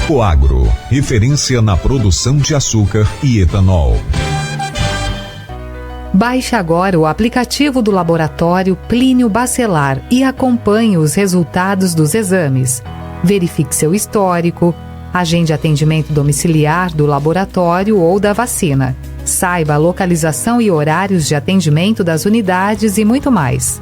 Coagro, referência na produção de açúcar e etanol. Baixe agora o aplicativo do Laboratório Plínio Bacelar e acompanhe os resultados dos exames. Verifique seu histórico, agende atendimento domiciliar do laboratório ou da vacina. Saiba a localização e horários de atendimento das unidades e muito mais.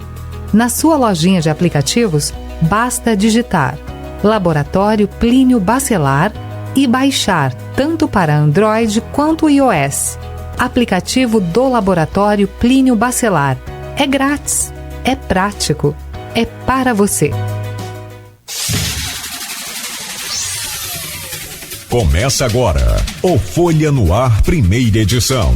Na sua lojinha de aplicativos, basta digitar Laboratório Plínio Bacelar e baixar tanto para Android quanto iOS. Aplicativo do Laboratório Plínio Bacelar. É grátis, é prático, é para você. Começa agora o Folha no Ar, primeira edição.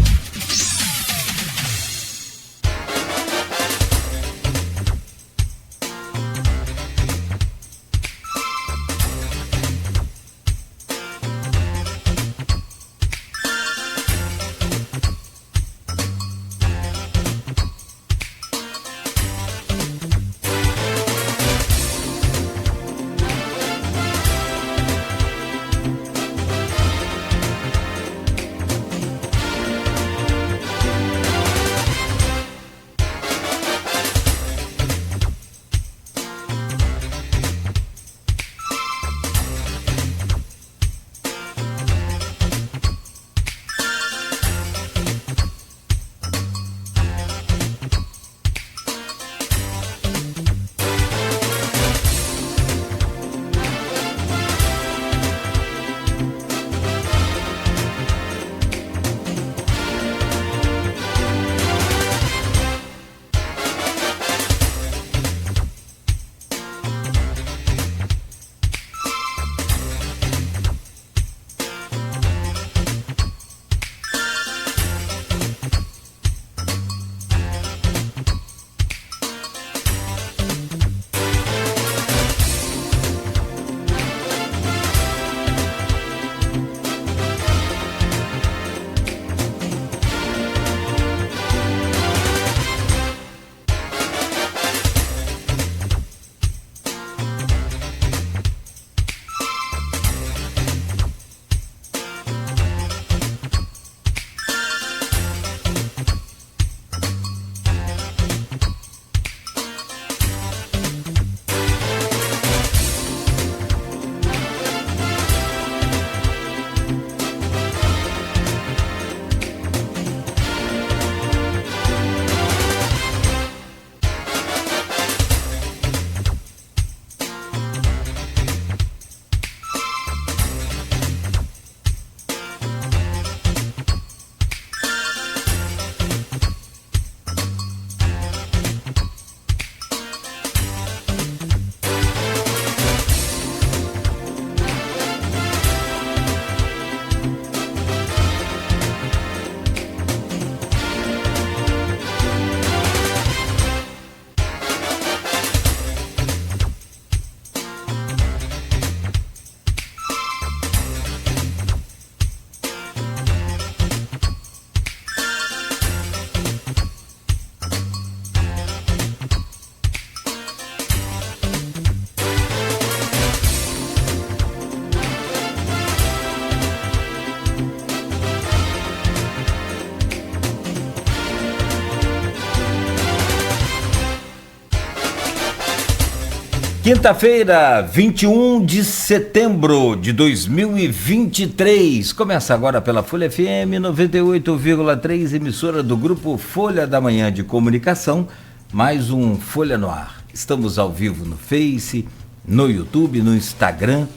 Quinta-feira, 21 de setembro de 2023. Começa agora pela Folha FM 98,3, emissora do Grupo Folha da Manhã de Comunicação, mais um Folha no Ar. Estamos ao vivo no Face, no YouTube, no Instagram.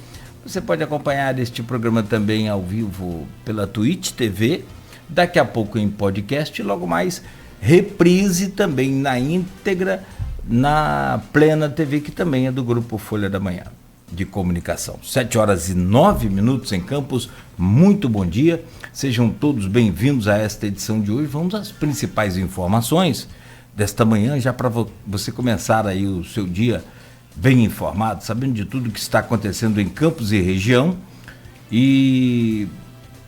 Você pode acompanhar este programa também ao vivo pela Twitch TV, daqui a pouco em podcast e logo mais reprise também na íntegra na Plena TV, que também é do Grupo Folha da Manhã de Comunicação. 7h09 em Campos. Muito bom dia, sejam todos bem-vindos a esta edição de hoje. Vamos às principais informações desta manhã, já para você começar aí o seu dia bem informado, sabendo de tudo que está acontecendo em Campos e região. E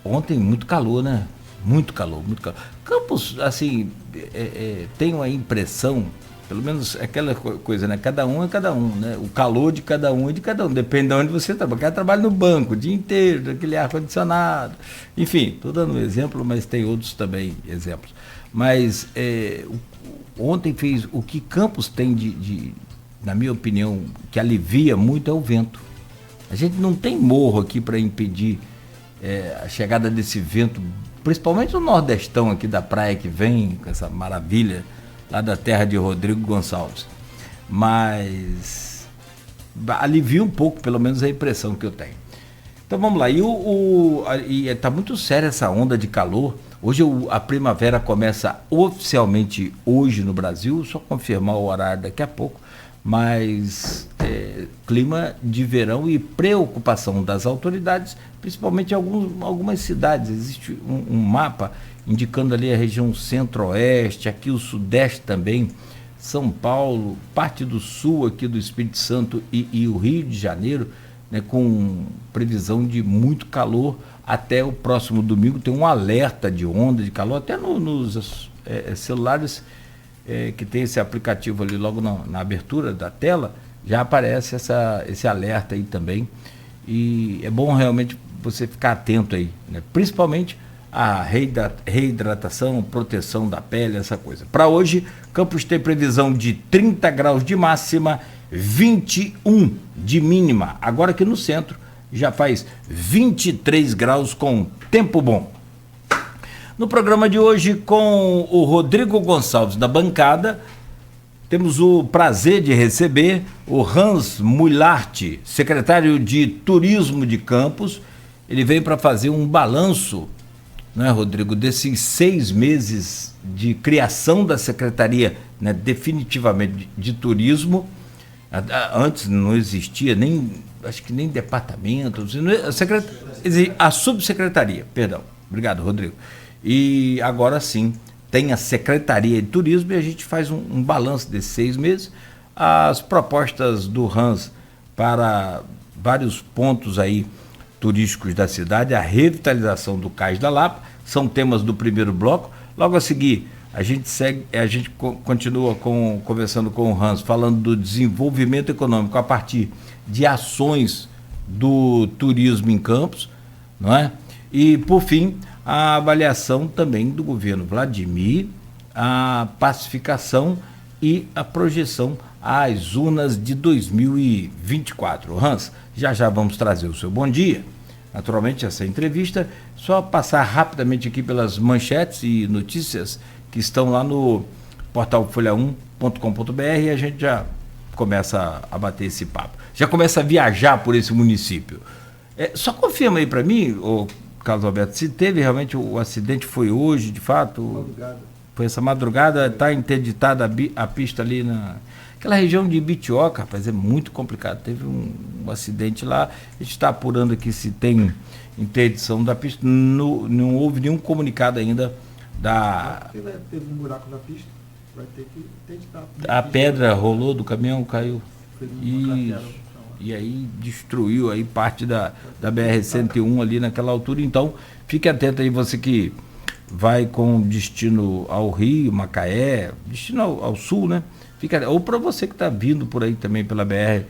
ontem muito calor, né? Muito calor. Campos, assim, tenho a impressão, Pelo menos aquela coisa, né? Cada um é cada um, né? O calor de cada um é de cada um. Depende de onde você trabalha. Cada trabalha no banco o dia inteiro, aquele ar-condicionado. Enfim, estou dando um exemplo, mas tem outros também exemplos. Mas ontem fez o que Campos tem na minha opinião, que alivia muito é o vento. A gente não tem morro aqui para impedir a chegada desse vento, principalmente no nordestão aqui da praia que vem com essa maravilha lá da terra de Rodrigo Gonçalves. Mas alivia um pouco, pelo menos a impressão que eu tenho. Então vamos lá, e está muito séria essa onda de calor. Hoje a primavera começa oficialmente hoje no Brasil, só confirmar o horário daqui a pouco, mas clima de verão e preocupação das autoridades, principalmente em algumas cidades. Existe um mapa indicando ali a região centro-oeste, aqui o sudeste também, São Paulo, parte do sul aqui do Espírito Santo e o Rio de Janeiro, né, com previsão de muito calor. Até o próximo domingo tem um alerta de onda de calor, até nos celulares que tem esse aplicativo ali logo na abertura da tela, já aparece esse alerta aí também. E é bom realmente você ficar atento aí, né? Principalmente a reidratação, proteção da pele, essa coisa. Para hoje, Campos tem previsão de 30 graus de máxima, 21 de mínima. Agora aqui no centro já faz 23 graus com tempo bom. No programa de hoje, com o Rodrigo Gonçalves da bancada, temos o prazer de receber o Hans Mullart, secretário de Turismo de Campos. Ele veio para fazer um balanço, né, Rodrigo, desses 6 meses de criação da Secretaria, né, definitivamente de Turismo. Antes não existia acho que nem departamento, a subsecretaria, perdão. Obrigado, Rodrigo. E agora sim, tem a Secretaria de Turismo e a gente faz um balanço desses 6 meses. As propostas do Hans para vários pontos aí turísticos da cidade, a revitalização do Cais da Lapa, são temas do primeiro bloco. Logo a seguir, a gente continua conversando com o Hans, falando do desenvolvimento econômico a partir de ações do turismo em Campos, não é? E, por fim, a avaliação também do governo Vladimir, a pacificação e a projeção às urnas de 2024. Hans, já vamos trazer o seu bom dia. Naturalmente, essa entrevista, só passar rapidamente aqui pelas manchetes e notícias que estão lá no portal folha1.com.br e a gente já começa a bater esse papo. Já começa a viajar por esse município. Só confirma aí para mim, Carlos Alberto, se teve realmente o acidente, foi hoje, de fato? Madrugada. Foi essa madrugada, está interditada a pista ali naquela região de Bitioca, rapaz, é muito complicado. Teve um acidente lá, a gente está apurando aqui se tem interdição da pista, não houve nenhum comunicado ainda da... Teve um buraco na pista, vai ter que interditar. A pedra rolou do caminhão, caiu. E aí destruiu aí parte da BR-101 ali naquela altura. Então, fique atento aí, você que vai com destino ao Rio, Macaé, destino ao sul, né? Ou para você que está vindo por aí também pela BR,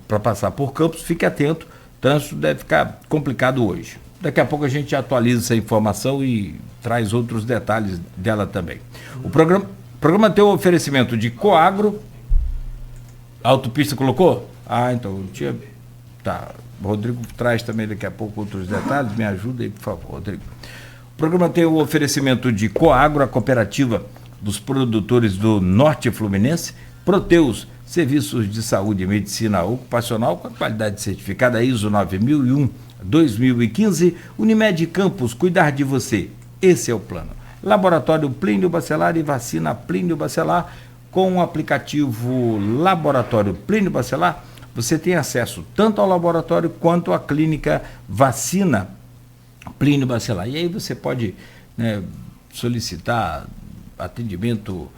para passar por Campos, fique atento, o trânsito deve ficar complicado hoje. Daqui a pouco a gente atualiza essa informação e traz outros detalhes dela também. O programa tem o oferecimento de Coagro. A autopista colocou? Então, tá. O Rodrigo traz também daqui a pouco outros detalhes. Me ajuda aí, por favor, Rodrigo. O programa tem o oferecimento de Coagro, a cooperativa dos produtores do Norte Fluminense, Proteus, serviços de saúde e medicina ocupacional com a qualidade certificada ISO 9001-2015, Unimed Campos, cuidar de você. Esse é o plano. Laboratório Plínio Bacelar e vacina Plínio Bacelar. Com o aplicativo Laboratório Plínio Bacelar, você tem acesso tanto ao laboratório quanto à clínica Vacina Plínio Bacelar. E aí você pode, né, solicitar atendimento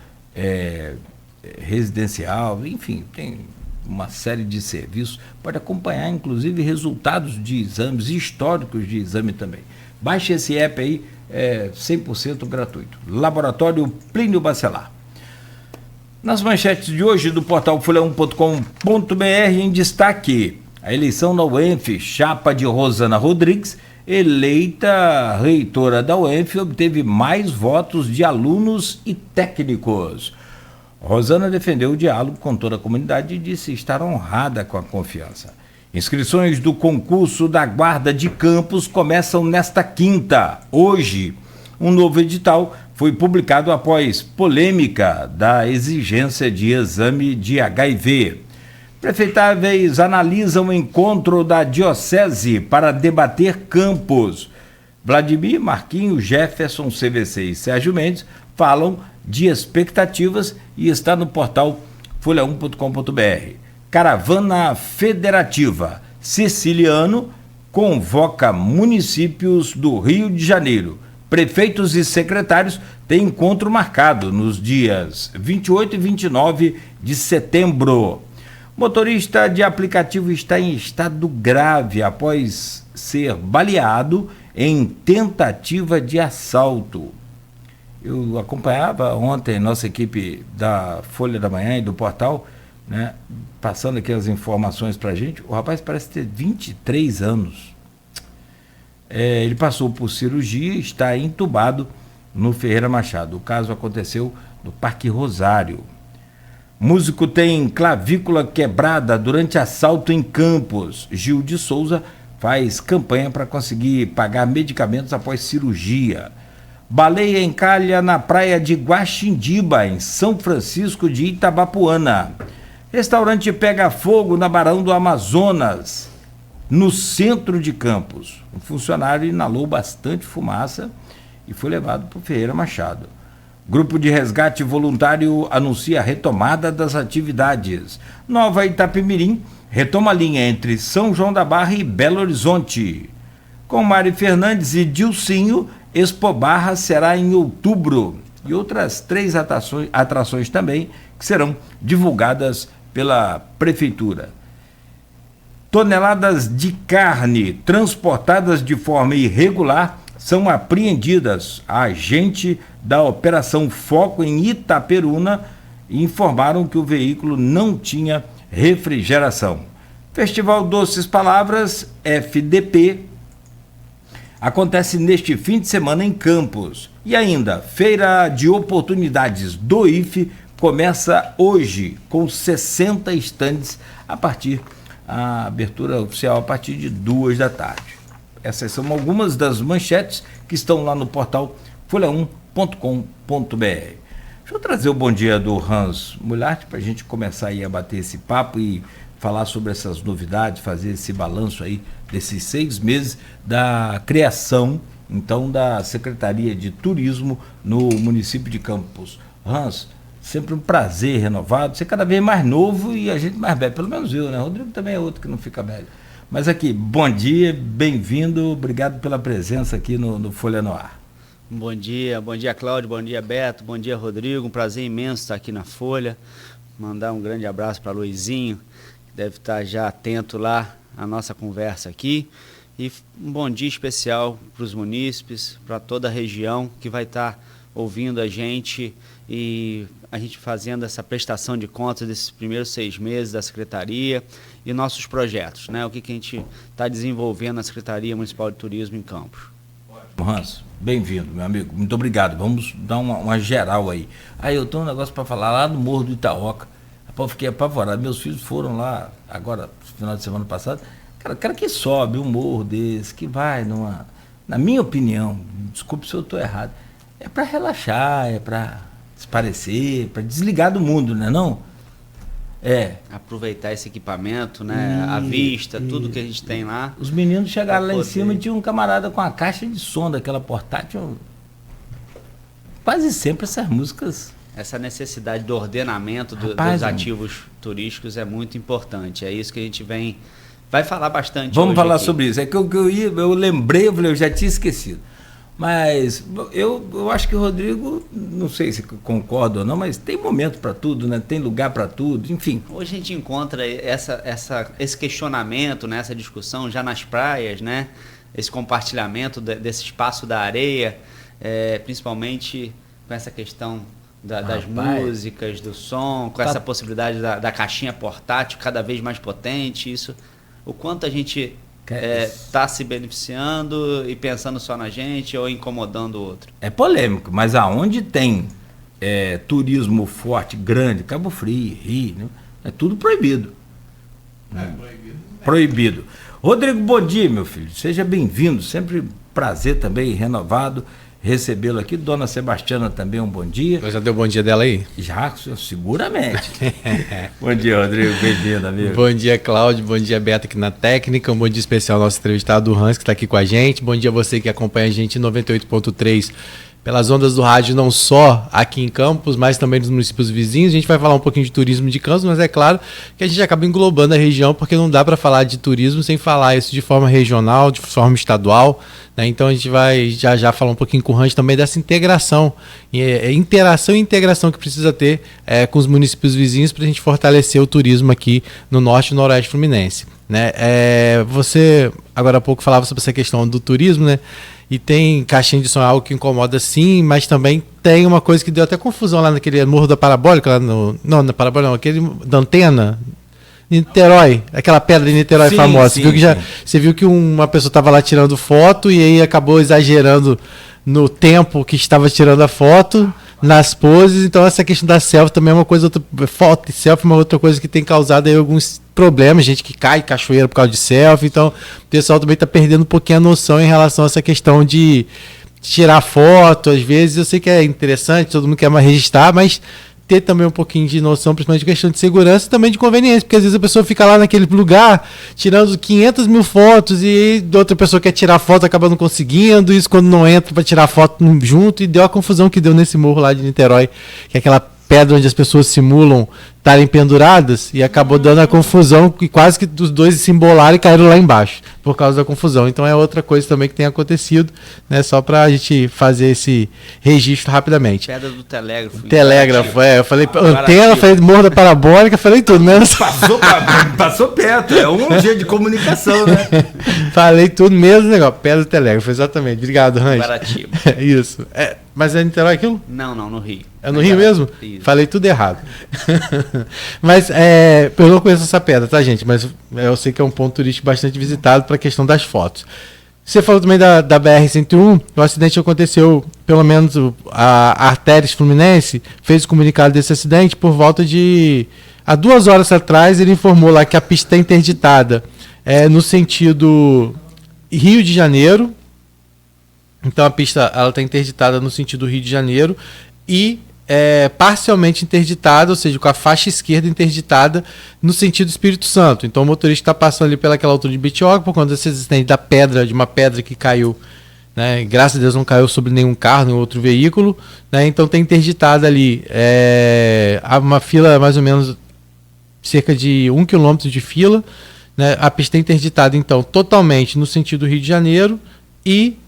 residencial, enfim, tem uma série de serviços. Pode acompanhar, inclusive, resultados de exames, históricos de exame também. Baixe esse app aí, 100% gratuito. Laboratório Plínio Bacelar. Nas manchetes de hoje do portal folha1.com.br, em destaque, a eleição da UENF, chapa de Rosana Rodrigues, eleita reitora da UENF, obteve mais votos de alunos e técnicos. Rosana defendeu o diálogo com toda a comunidade e disse estar honrada com a confiança. Inscrições do concurso da Guarda de Campos começam nesta quinta. Hoje, um novo edital foi publicado após polêmica da exigência de exame de HIV. Prefeitáveis analisam o encontro da Diocese para debater campos. Vladimir, Marquinhos, Jefferson, CVC e Sérgio Mendes falam de expectativas e está no portal folha1.com.br. Caravana Federativa Siciliano convoca municípios do Rio de Janeiro. Prefeitos e secretários têm encontro marcado nos dias 28 e 29 de setembro. Motorista de aplicativo está em estado grave após ser baleado em tentativa de assalto. Eu acompanhava ontem nossa equipe da Folha da Manhã e do portal, né, passando aqui as informações para a gente. O rapaz parece ter 23 anos. Ele passou por cirurgia e está entubado no Ferreira Machado. O caso aconteceu no Parque Rosário. Músico tem clavícula quebrada durante assalto em Campos. Gil de Souza faz campanha para conseguir pagar medicamentos após cirurgia. Baleia encalha na praia de Guaxindiba, em São Francisco de Itabapuana. Restaurante pega fogo na Barão do Amazonas, no centro de Campos. Um funcionário inalou bastante fumaça e foi levado para o Ferreira Machado. Grupo de resgate voluntário anuncia a retomada das atividades. Nova Itapemirim retoma a linha entre São João da Barra e Belo Horizonte. Com Mari Fernandes e Dilcinho, Expo Barra será em outubro. E outras 3 atrações também que serão divulgadas pela Prefeitura. Toneladas de carne transportadas de forma irregular são apreendidas. A agente da Operação Foco em Itaperuna informaram que o veículo não tinha refrigeração. Festival Doces Palavras, FDP, acontece neste fim de semana em Campos. E ainda, Feira de Oportunidades do IFE começa hoje com 60 estandes a abertura oficial a partir de 2 da tarde. Essas são algumas das manchetes que estão lá no portal folha1.com.br. Deixa eu trazer o bom dia do Hans Mulhart para a gente começar aí a bater esse papo e falar sobre essas novidades, fazer esse balanço aí desses 6 meses da criação, então, da Secretaria de Turismo no município de Campos. Hans, sempre um prazer renovado, você cada vez mais novo e a gente mais velho, pelo menos eu, né? Rodrigo também é outro que não fica velho. Mas aqui, bom dia, bem-vindo, obrigado pela presença aqui no Folha no Ar. Bom dia Cláudio, bom dia Beto, bom dia Rodrigo, um prazer imenso estar aqui na Folha, mandar um grande abraço para Luizinho, que deve estar já atento lá à nossa conversa aqui, e um bom dia especial para os munícipes, para toda a região que vai estar ouvindo a gente e a gente fazendo essa prestação de contas desses primeiros 6 meses da Secretaria e nossos projetos, né? O que a gente está desenvolvendo na Secretaria Municipal de Turismo em Campos. Hans, bem-vindo, meu amigo, muito obrigado. Vamos dar uma geral aí. Aí eu tenho um negócio para falar lá no Morro do Itaoca. Eu fiquei apavorado, meus filhos foram lá agora, no final de semana passado. Cara que sobe um morro desse, que vai na minha opinião, desculpe se eu estou errado, é para relaxar, é para esparecer, para desligar do mundo, né, não? Aproveitar esse equipamento, né? A vista, tudo que a gente tem lá. Os meninos chegaram lá em cima e tinha um camarada com a caixa de som daquela portátil. Quase sempre essas músicas. Essa necessidade do ordenamento dos ativos turísticos é muito importante. É isso que a gente vai falar bastante. Vamos falar aqui sobre isso. É que eu lembrei, eu já tinha esquecido. Mas eu acho que o Rodrigo, não sei se concorda ou não, mas tem momento para tudo, né? Tem lugar para tudo, enfim. Hoje a gente encontra esse questionamento, né? Essa discussão já nas praias, né? Esse compartilhamento desse espaço da areia, principalmente com essa questão das músicas, do som, com essa possibilidade da caixinha portátil cada vez mais potente, isso, o quanto a gente está se beneficiando e pensando só na gente ou incomodando o outro. É polêmico, mas aonde tem turismo forte, grande, Cabo Frio, Rio, né? É tudo proibido. Proibido. Rodrigo, bom dia, meu filho. Seja bem-vindo. Sempre prazer também, renovado, recebê-lo aqui. Dona Sebastiana também, um bom dia. Já deu bom dia dela aí? Já, seguramente. Bom dia, Rodrigo. Bem-vindo, amigo. Bom dia, Cláudio. Bom dia, Beto, aqui na técnica. Um bom dia especial ao nosso entrevistado, do Hans, que está aqui com a gente. Bom dia a você que acompanha a gente em 98.3 pelas ondas do rádio, não só aqui em Campos, mas também nos municípios vizinhos. A gente vai falar um pouquinho de turismo de Campos, mas é claro que a gente acaba englobando a região, porque não dá para falar de turismo sem falar isso de forma regional, de forma estadual, né? Então a gente vai já falar um pouquinho com o Hans também dessa integração, interação e integração que precisa ter com os municípios vizinhos para a gente fortalecer o turismo aqui no norte e noroeste fluminense, né? Você agora há pouco falava sobre essa questão do turismo, né? E tem caixinha de som, algo que incomoda sim, mas também tem uma coisa que deu até confusão lá naquele Morro da Parabólica, lá não, na Parabólica não, aquele da Antena, Niterói, aquela pedra de Niterói famosa. Você viu que uma pessoa estava lá tirando foto e aí acabou exagerando no tempo que estava tirando a foto, nas poses. Então essa questão da selfie também é uma coisa, foto e selfie é uma outra coisa que tem causado aí alguns problemas, gente que cai cachoeira por causa de selfie. Então o pessoal também está perdendo um pouquinho a noção em relação a essa questão de tirar foto. Às vezes eu sei que é interessante, todo mundo quer mais registrar, mas ter também um pouquinho de noção, principalmente de questão de segurança e também de conveniência, porque às vezes a pessoa fica lá naquele lugar tirando 500 mil fotos e outra pessoa quer tirar foto, acaba não conseguindo, isso quando não entra para tirar foto junto, e deu a confusão que deu nesse morro lá de Niterói, que é aquela pedra onde as pessoas simulam estarem penduradas, e acabou dando a confusão e quase que os dois se embolaram e caíram lá embaixo por causa da confusão. Então é outra coisa também que tem acontecido, né? Só pra gente fazer esse registro rapidamente. Pedra do telégrafo. Telégrafo, eu falei antena, falei morro da parabólica, falei tudo, né? Passou perto, é um jeito de comunicação, né? Falei tudo mesmo, negócio. Pedra do telégrafo, exatamente. Obrigado, Hans. Guaratiba. Isso. Mas é Niterói aquilo? Não, no Rio. É no Rio mesmo? Isso. Falei tudo errado. Mas eu não conheço essa pedra, tá, gente? Mas eu sei que é um ponto turístico bastante visitado para a questão das fotos. Você falou também da BR-101. O acidente aconteceu, pelo menos a Artérias Fluminense fez o comunicado desse acidente por volta de... Há 2 horas atrás ele informou lá que a pista está interditada no sentido Rio de Janeiro. Então a pista está interditada no sentido Rio de Janeiro e parcialmente interditada, ou seja, com a faixa esquerda interditada no sentido Espírito Santo. Então o motorista está passando ali pelaquela altura de Betioga por conta desse acidente de uma pedra que caiu, né? Graças a Deus não caiu sobre nenhum carro, nenhum outro veículo, né? Então tem interditada ali há uma fila mais ou menos cerca de 1 quilômetro de fila, né? A pista é interditada então totalmente no sentido Rio de Janeiro e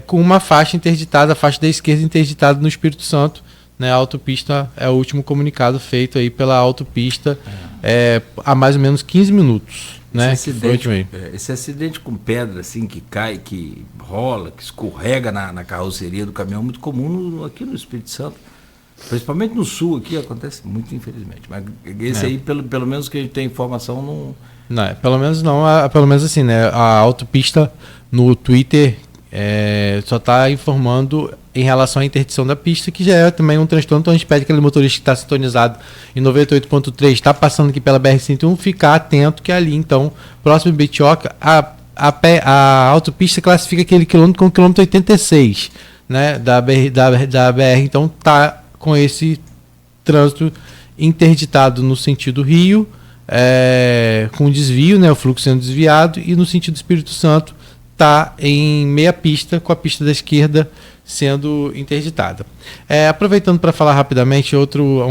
com uma faixa interditada, a faixa da esquerda interditada no Espírito Santo, né? A autopista é o último comunicado feito aí pela autopista há mais ou menos 15 minutos. Né? Esse acidente com pedra assim, que cai, que rola, que escorrega na carroceria do caminhão é muito comum aqui no Espírito Santo. Principalmente no sul aqui acontece muito, infelizmente. Mas esse aí, pelo menos que a gente tem informação, não... pelo menos não. Pelo menos assim, né? A autopista no Twitter só está informando em relação à interdição da pista, que já é também um transtorno. Então a gente pede que aquele motorista que está sintonizado em 98.3, está passando aqui pela BR-101, ficar atento que ali, então, próximo de Betioga, a autopista classifica aquele quilômetro como quilômetro 86, né, da BR. Então está com esse trânsito interditado no sentido Rio, com desvio, né, o fluxo sendo desviado, e no sentido Espírito Santo está em meia pista, com a pista da esquerda sendo interditada. Aproveitando para falar rapidamente um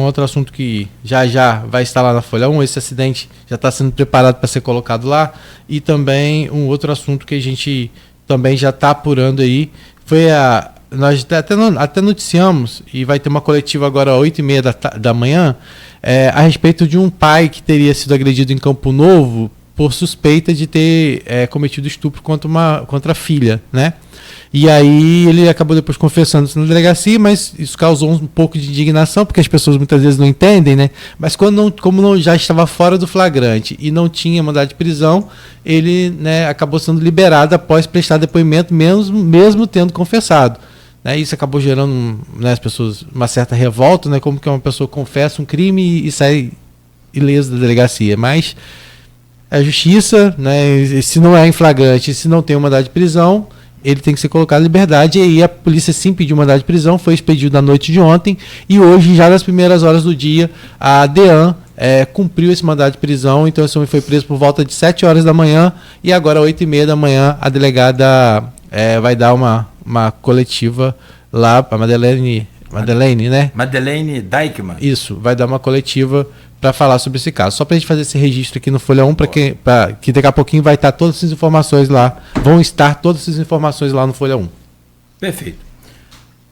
outro assunto que já vai estar lá na Folha 1, esse acidente já está sendo preparado para ser colocado lá, e também um outro assunto que a gente também já está apurando aí, foi nós até noticiamos, e vai ter uma coletiva agora às 8h30 da manhã, a respeito de um pai que teria sido agredido em Campo Novo por suspeita de ter cometido estupro contra a filha, né? E aí ele acabou depois confessando isso na delegacia, mas isso causou um pouco de indignação, porque as pessoas muitas vezes não entendem, né? Mas como já estava fora do flagrante e não tinha mandado de prisão, ele, né, acabou sendo liberado após prestar depoimento, mesmo tendo confessado. Né? Isso acabou gerando, né, as pessoas uma certa revolta, né? Como que uma pessoa confessa um crime e sai ileso da delegacia. Mas a justiça, né, se não é em flagrante, se não tem um mandado de prisão, ele tem que ser colocado em liberdade. E aí a polícia sim pediu mandado de prisão, foi expedido na noite de ontem, e hoje, já nas primeiras horas do dia, a DEAN cumpriu esse mandado de prisão. Então esse homem foi preso por volta de 7 horas da manhã, e agora às 8h30 da manhã a delegada vai dar uma coletiva lá, a Madeleine, né? Madeleine Deichmann. Isso, vai dar uma coletiva para falar sobre esse caso. Só para a gente fazer esse registro aqui no Folha 1, que daqui a pouquinho vai estar todas essas informações lá, vão estar todas essas informações lá no Folha 1. Perfeito.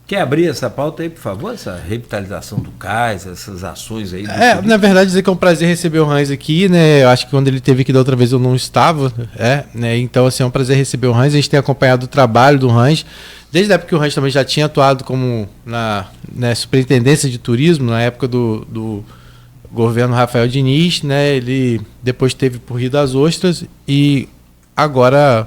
Quer abrir essa pauta aí, por favor? Essa revitalização do cais, essas ações aí? Na verdade, dizer que é um prazer receber o Hans aqui, né? Eu acho que quando ele esteve aqui da outra vez eu não estava, né? Então, assim, é um prazer receber o Hans. A gente tem acompanhado o trabalho do Hans, desde a época que o Hans também já tinha atuado como na superintendência de turismo, na época do governo Rafael Diniz, né? Ele depois teve por Rio das Ostras, e agora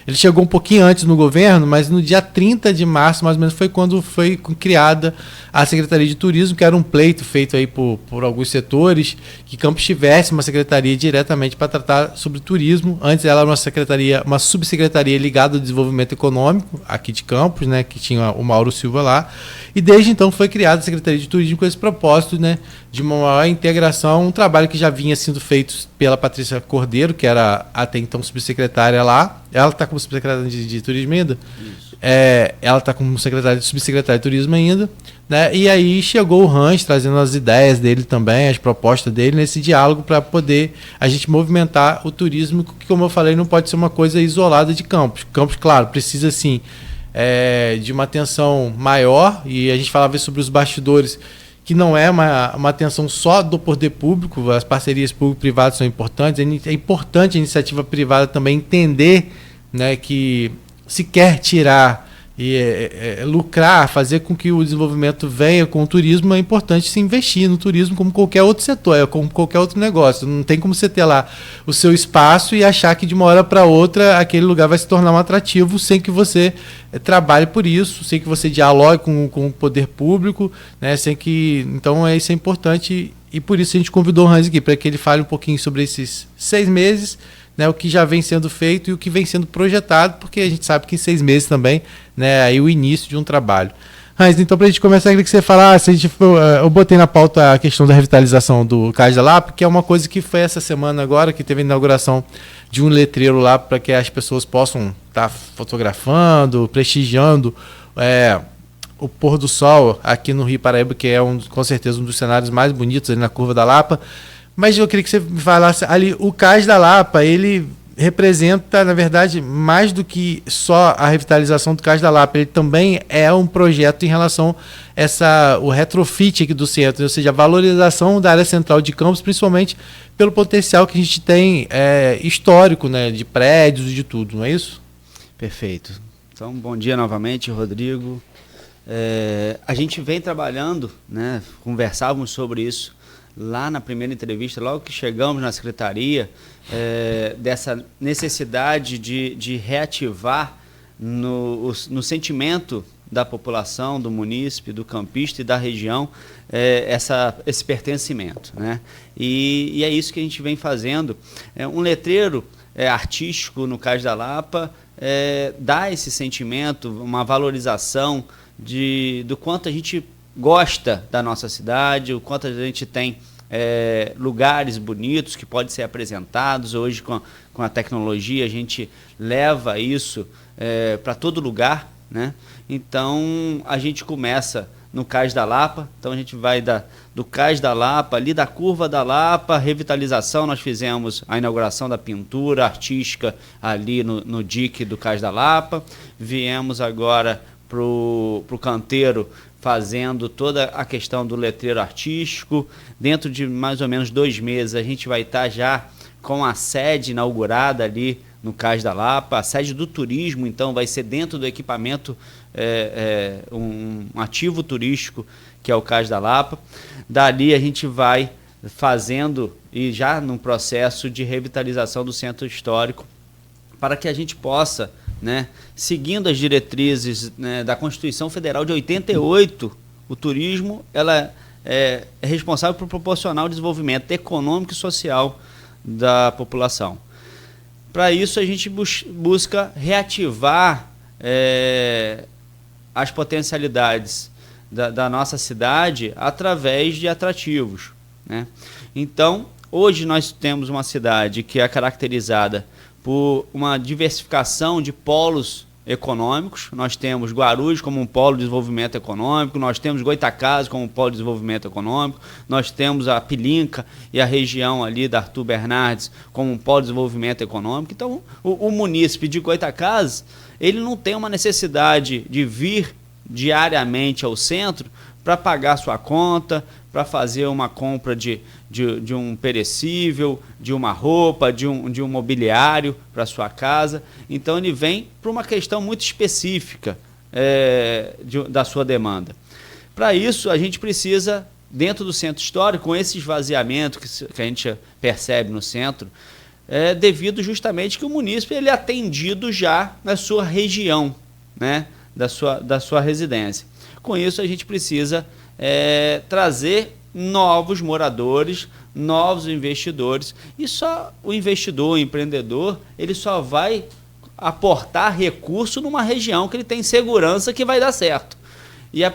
ele chegou um pouquinho antes no governo, mas no dia 30 de março, mais ou menos, foi quando foi criada a Secretaria de Turismo, que era um pleito feito aí por alguns setores, que Campos tivesse uma secretaria diretamente para tratar sobre turismo. Antes ela era uma subsecretaria ligada ao desenvolvimento econômico aqui de Campos, né, que tinha o Mauro Silva lá. E desde então foi criada a Secretaria de Turismo com esse propósito, né, de uma maior integração, um trabalho que já vinha sendo feito pela Patrícia Cordeiro, que era até então subsecretária lá. Ela está como subsecretária de turismo ainda? Isso. Ela está como subsecretária de turismo ainda, né? E aí chegou o Hans trazendo as ideias dele também, as propostas dele nesse diálogo para poder a gente movimentar o turismo, que, como eu falei, não pode ser uma coisa isolada de Campos. Campos, claro, precisa sim de uma atenção maior, e a gente falava sobre os bastidores, que não é uma atenção só do poder público. As parcerias público-privadas são importantes. É importante a iniciativa privada também entender, né, que se quer tirar e lucrar, fazer com que o desenvolvimento venha com o turismo, é importante se investir no turismo como qualquer outro setor, como qualquer outro negócio. Não tem como você ter lá o seu espaço e achar que de uma hora para outra aquele lugar vai se tornar um atrativo sem que você trabalhe por isso, sem que você dialogue com o poder público, né? Então isso é importante, e por isso a gente convidou o Hans aqui, para que ele fale um pouquinho sobre esses 6 meses, né, o que já vem sendo feito e o que vem sendo projetado, porque a gente sabe que em 6 meses também, né, aí o início de um trabalho. Hans, então, para a gente começar, eu queria que você falasse, eu botei na pauta a questão da revitalização do Cais da Lapa, que é uma coisa que foi essa semana agora, que teve a inauguração de um letreiro lá para que as pessoas possam estar fotografando, prestigiando o pôr do sol aqui no Rio Paraíba, que é com certeza um dos cenários mais bonitos ali na Curva da Lapa. Mas eu queria que você me falasse ali, o Cais da Lapa, ele representa, na verdade, mais do que só a revitalização do Cais da Lapa. Ele também é um projeto em relação o retrofit aqui do centro, ou seja, a valorização da área central de Campos, principalmente pelo potencial que a gente tem histórico, né, de prédios e de tudo, não é isso? Perfeito. Então, bom dia novamente, Rodrigo. A gente vem trabalhando, né, conversávamos sobre isso lá na primeira entrevista, logo que chegamos na secretaria, dessa necessidade de reativar no sentimento da população, do munícipe, do campista e da região, esse pertencimento, né? E é isso que a gente vem fazendo. Um letreiro artístico no Cais da Lapa dá esse sentimento, uma valorização do quanto a gente gosta da nossa cidade, o quanto a gente tem lugares bonitos que podem ser apresentados. Hoje, com a tecnologia, a gente leva isso para todo lugar, né? Então, a gente começa no Cais da Lapa. Então, a gente vai do Cais da Lapa, ali da Curva da Lapa, revitalização. Nós fizemos a inauguração da pintura artística ali no dique do Cais da Lapa. Viemos agora para o canteiro, fazendo toda a questão do letreiro artístico. Dentro de mais ou menos 2 meses, a gente vai estar já com a sede inaugurada ali no Cais da Lapa. A sede do turismo, então, vai ser dentro do equipamento, um ativo turístico, que é o Cais da Lapa. Dali a gente vai fazendo, e já num processo de revitalização do centro histórico, para que a gente possa, né, seguindo as diretrizes, né, da Constituição Federal de 88, o turismo ela é responsável por proporcionar o desenvolvimento econômico e social da população. Para isso, a gente busca reativar as potencialidades da nossa cidade através de atrativos, né? Então, hoje nós temos uma cidade que é caracterizada por uma diversificação de polos econômicos. Nós temos Guarulhos como um polo de desenvolvimento econômico, nós temos Goytacazes como um polo de desenvolvimento econômico, nós temos a Pilinca e a região ali da Arthur Bernardes como um polo de desenvolvimento econômico. Então, o munícipe de Goytacazes, ele não tem uma necessidade de vir diariamente ao centro para pagar sua conta, para fazer uma compra de um perecível, de uma roupa, de um mobiliário para sua casa. Então ele vem para uma questão muito específica da sua demanda. Para isso a gente precisa, dentro do centro histórico, com esse esvaziamento que a gente percebe no centro, devido justamente que o munícipe ele é atendido já na sua região, né, da sua residência. Com isso a gente precisa trazer novos moradores, novos investidores, e só o investidor, o empreendedor, ele só vai aportar recurso numa região que ele tem segurança que vai dar certo. E a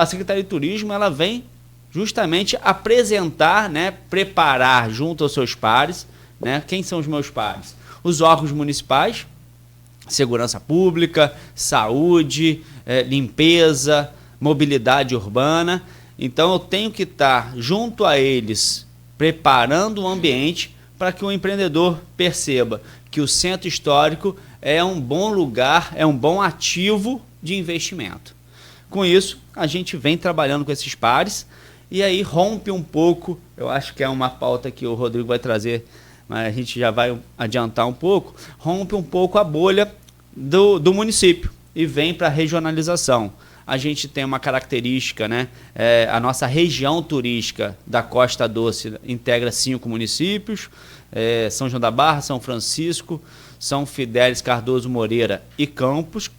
Secretaria de Turismo ela vem justamente apresentar, né, preparar junto aos seus pares, né? Quem são os meus pares? Os órgãos municipais, segurança pública, saúde, limpeza, mobilidade urbana. Então eu tenho que estar junto a eles, preparando o ambiente para que o empreendedor perceba que o centro histórico é um bom lugar, é um bom ativo de investimento. Com isso, a gente vem trabalhando com esses pares e aí rompe um pouco, eu acho que é uma pauta que o Rodrigo vai trazer, mas a gente já vai adiantar um pouco, rompe um pouco a bolha do município e vem para a regionalização. A gente tem uma característica, né? A nossa região turística da Costa Doce integra 5 municípios, São João da Barra, São Francisco, São Fidélis, Cardoso Moreira e Campos,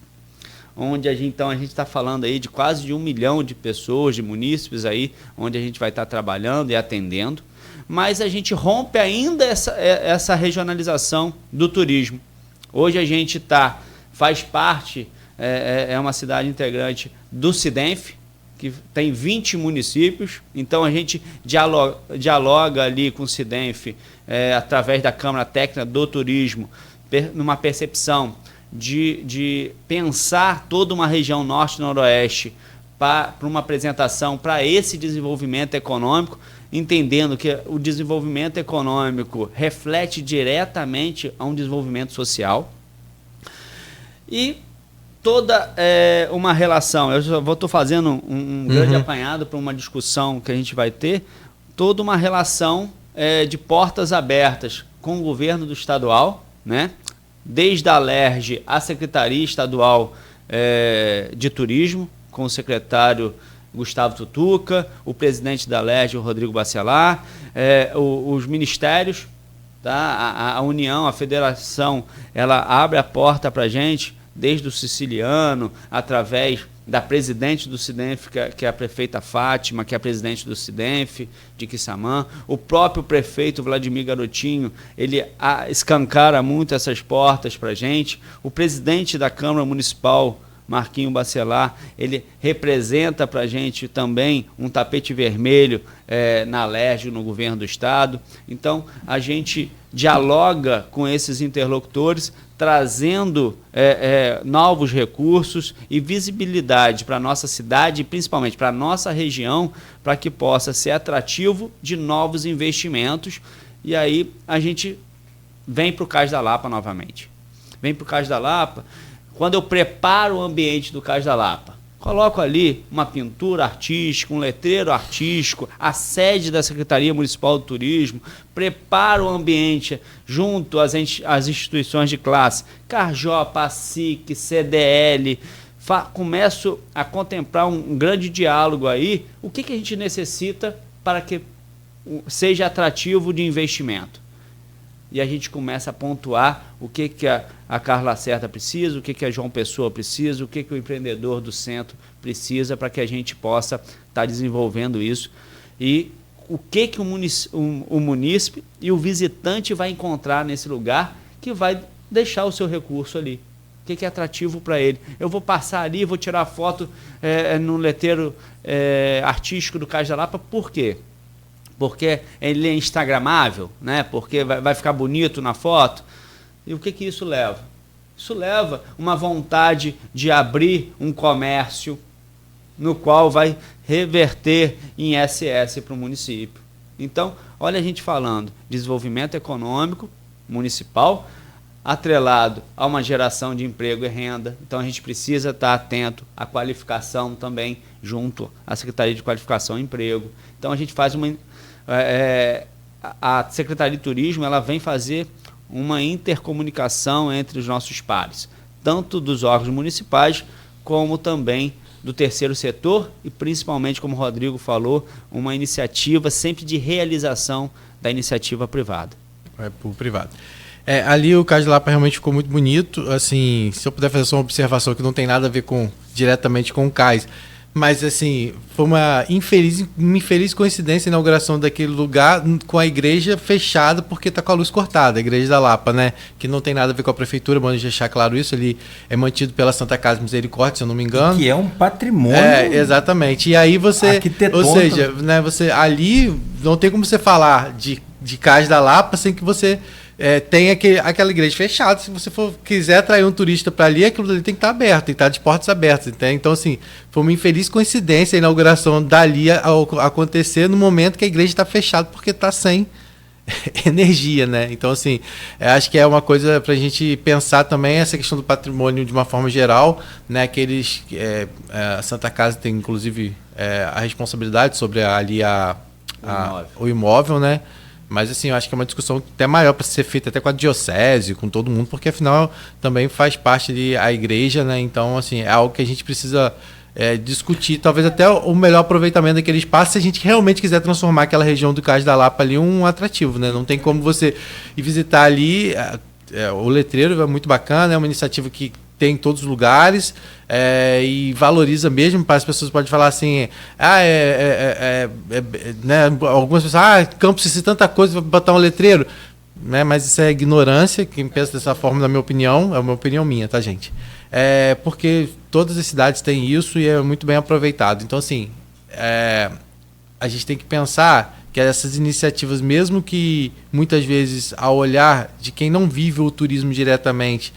onde a gente está falando aí de quase de 1 milhão de pessoas, de munícipes aí, onde a gente vai estar trabalhando e atendendo, mas a gente rompe ainda essa regionalização do turismo. Hoje a gente faz parte, é uma cidade integrante do SIDENF, que tem 20 municípios, então a gente dialoga ali com o SIDENF através da Câmara Técnica do Turismo, numa percepção de pensar toda uma região norte e noroeste para uma apresentação para esse desenvolvimento econômico, entendendo que o desenvolvimento econômico reflete diretamente a um desenvolvimento social. E toda uma relação, eu estou fazendo um grande apanhado para uma discussão que a gente vai ter, toda uma relação de portas abertas com o governo do estadual, né? Desde a LERJ, a Secretaria Estadual de Turismo, com o secretário Gustavo Tutuca, o presidente da LERJ, o Rodrigo Bacelar, os ministérios, tá? A União, a Federação, ela abre a porta para a gente, desde o siciliano, através da presidente do SIDENF, que é a prefeita Fátima, que é a presidente do SIDENF, de Quissamã. O próprio prefeito Vladimir Garotinho, ele escancara muito essas portas para a gente. O presidente da Câmara Municipal, Marquinho Bacelar, ele representa para a gente também um tapete vermelho na LERJ, no governo do estado. Então, a gente dialoga com esses interlocutores, trazendo novos recursos e visibilidade para a nossa cidade e principalmente para a nossa região, para que possa ser atrativo de novos investimentos. E aí a gente vem para o Cais da Lapa novamente. Vem para o Cais da Lapa. Quando eu preparo o ambiente do Cais da Lapa, Coloco ali uma pintura artística, um letreiro artístico, a sede da Secretaria Municipal do Turismo, preparo o ambiente junto às instituições de classe, Carjopa, SIC, CDL, começo a contemplar um grande diálogo aí, o que a gente necessita para que seja atrativo de investimento. E a gente começa a pontuar o que a Carla Lacerda precisa, o que a João Pessoa precisa, o que o empreendedor do centro precisa para que a gente possa estar desenvolvendo isso. E o que o munícipe e o visitante vai encontrar nesse lugar que vai deixar o seu recurso ali. O que é atrativo para ele? Eu vou passar ali, vou tirar foto no letreiro artístico do Cais da Lapa, por quê? Porque ele é instagramável, né? Porque vai ficar bonito na foto. E o que isso leva? Isso leva uma vontade de abrir um comércio no qual vai reverter em SS para o município. Então, olha a gente falando, desenvolvimento econômico municipal, atrelado a uma geração de emprego e renda. Então, a gente precisa estar atento à qualificação também, junto à Secretaria de Qualificação e Emprego. Então, a gente faz a Secretaria de Turismo ela vem fazer uma intercomunicação entre os nossos pares, tanto dos órgãos municipais, como também do terceiro setor e, principalmente, como o Rodrigo falou, uma iniciativa sempre de realização da iniciativa privada. Por privado. Ali o Cais da Lapa realmente ficou muito bonito. Assim, se eu puder fazer só uma observação que não tem nada a ver diretamente com o Cais, mas assim, foi uma infeliz coincidência a inauguração daquele lugar com a igreja fechada porque está com a luz cortada, a igreja da Lapa, né? Que não tem nada a ver com a prefeitura, vamos deixar claro isso, ele é mantido pela Santa Casa Misericórdia, se eu não me engano. Que é um patrimônio. Exatamente. E aí você, ou seja, né, você ali não tem como você falar de Cais da Lapa sem que você tem aquela igreja fechada. Se você quiser atrair um turista para ali, aquilo ali tem que estar aberto, tem que estar de portas abertas. Entende? Então, assim, foi uma infeliz coincidência a inauguração dali acontecer no momento que a igreja está fechada porque está sem energia, né? Então, assim, acho que é uma coisa para a gente pensar também essa questão do patrimônio de uma forma geral, né? A Santa Casa tem, inclusive, a responsabilidade sobre o imóvel, né? Mas, assim, eu acho que é uma discussão até maior para ser feita até com a diocese, com todo mundo, porque, afinal, também faz parte da igreja, né? Então, assim, é algo que a gente precisa discutir, talvez até o melhor aproveitamento daquele espaço, se a gente realmente quiser transformar aquela região do Cais da Lapa ali um atrativo, né? Não tem como você ir visitar ali, o letreiro é muito bacana, é uma iniciativa que tem em todos os lugares e valoriza mesmo. Para as pessoas podem falar assim, né? Algumas pessoas, Campos precisa de tanta coisa, vai botar um letreiro, né? Mas isso é ignorância. Quem pensa dessa forma, na minha opinião, é uma opinião minha, tá, gente? Porque todas as cidades têm isso e é muito bem aproveitado. Então, assim, a gente tem que pensar que essas iniciativas, mesmo que muitas vezes, ao olhar de quem não vive o turismo diretamente,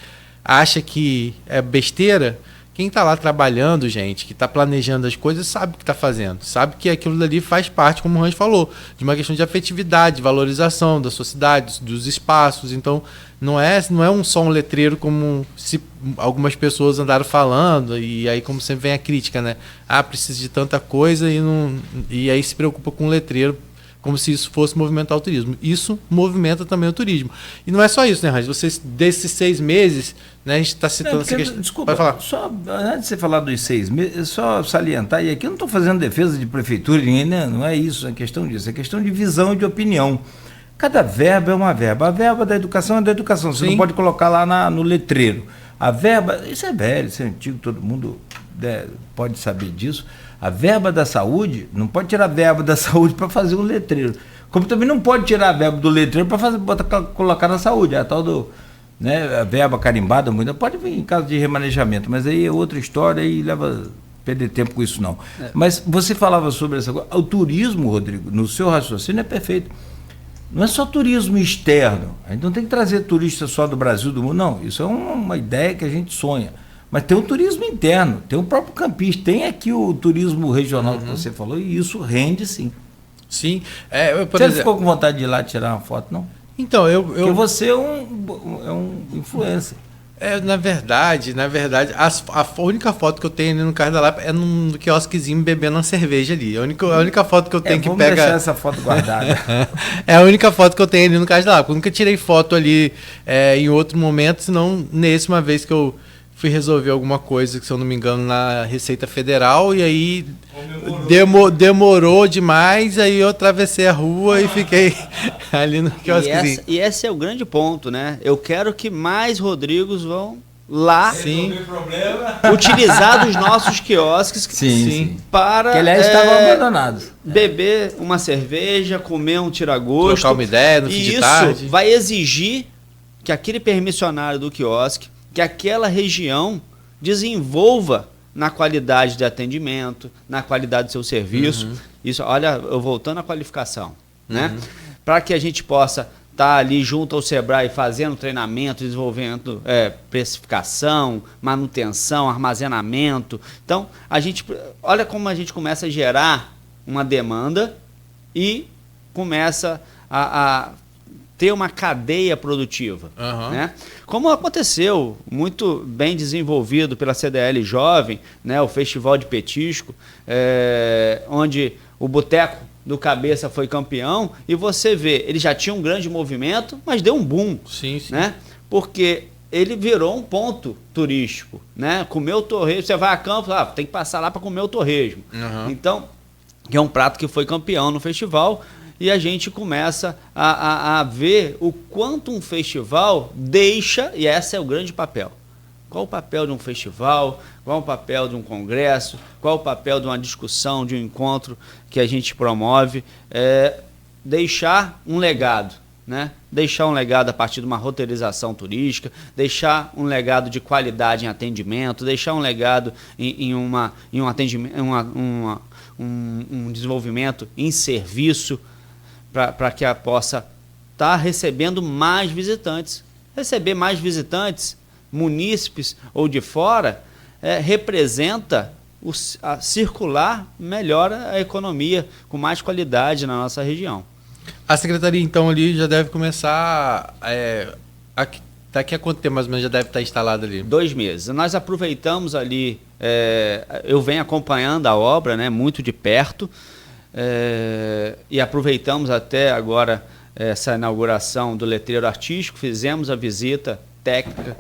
acha que é besteira, quem está lá trabalhando, gente, que está planejando as coisas, sabe o que está fazendo, sabe que aquilo dali faz parte, como o Hans falou, de uma questão de afetividade, de valorização da sua cidade, dos espaços. Então, não é só um letreiro como se algumas pessoas andaram falando, e aí, como sempre, vem a crítica, né? Precisa de tanta coisa e aí se preocupa com o letreiro, como se isso fosse movimentar o turismo. Isso movimenta também o turismo. E não é só isso, né, Hans? Vocês, desses 6 meses, né, a gente está citando essa questão. Desculpa, só antes de você falar dos 6 meses, só salientar, e aqui eu não estou fazendo defesa de prefeitura, ninguém, né? Não é isso, é questão disso, é questão de visão e de opinião. Cada verba é uma verba. A verba da educação é da educação, você não pode colocar lá no letreiro. A verba, isso é velho, isso é antigo, todo mundo pode saber disso. A verba da saúde, não pode tirar a verba da saúde para fazer um letreiro. Como também não pode tirar a verba do letreiro para colocar na saúde. A tal a verba carimbada, pode vir em caso de remanejamento, mas aí é outra história e leva perder tempo com isso não. Mas você falava sobre essa coisa. O turismo, Rodrigo, no seu raciocínio é perfeito. Não é só turismo externo. A gente não tem que trazer turista só do Brasil, do mundo, não. Isso é uma ideia que a gente sonha. Mas tem o turismo interno, tem o próprio campista, tem aqui o turismo regional que você falou, e isso rende sim. Sim. Você não ficou com vontade de ir lá tirar uma foto, não? Então, Porque você é um influencer. Na verdade, a única foto que eu tenho ali no Cais da Lapa é num quiosquezinho bebendo uma cerveja ali. A única foto que eu tenho que vamos pega... deixar essa foto guardada. É a única foto que eu tenho ali no Cais da Lapa. Eu nunca tirei foto ali em outro momento, senão nesse uma vez que eu fui resolver alguma coisa, que se eu não me engano, na Receita Federal, e aí demorou demais, aí eu atravessei a rua e fiquei ali no quiosquezinho. E esse é o grande ponto, né? Eu quero que mais Rodrigos vão lá utilizar dos nossos quiosques Sim. para que aliás estavam abandonados. Beber uma cerveja, comer um tira-gosto. Trocar uma ideia no fim de tarde. Isso vai exigir que aquele permissionário do quiosque, que aquela região desenvolva na qualidade de atendimento, na qualidade do seu serviço. Isso, olha, eu voltando à qualificação, né? Para que a gente possa estar ali junto ao Sebrae fazendo treinamento, desenvolvendo precificação, manutenção, armazenamento. Então, olha como a gente começa a gerar uma demanda e começa a ter uma cadeia produtiva, né? Como aconteceu, muito bem desenvolvido pela CDL Jovem, né, o Festival de Petisco, onde o Boteco do Cabeça foi campeão, e você vê, ele já tinha um grande movimento, mas deu um boom, né? Porque ele virou um ponto turístico, né? Comer o torresmo, você vai a campo, tem que passar lá para comer o torresmo. Então, é um prato que foi campeão no festival. E a gente começa a ver o quanto um festival deixa, e esse é o grande papel. Qual o papel de um festival, qual o papel de um congresso, qual o papel de uma discussão, de um encontro que a gente promove, deixar um legado, né? Deixar um legado a partir de uma roteirização turística, deixar um legado de qualidade em atendimento, deixar um legado em um atendimento, um desenvolvimento em serviço, para que ela possa estar recebendo mais visitantes. Receber mais visitantes, munícipes ou de fora, representa circular melhor a economia, com mais qualidade na nossa região. A secretaria, então, ali já deve começar... daqui a quanto tempo, mais ou menos, já deve estar instalada ali? 2 meses. Nós aproveitamos ali... eu venho acompanhando a obra, né, muito de perto, e aproveitamos até agora essa inauguração do letreiro artístico, fizemos a visita técnica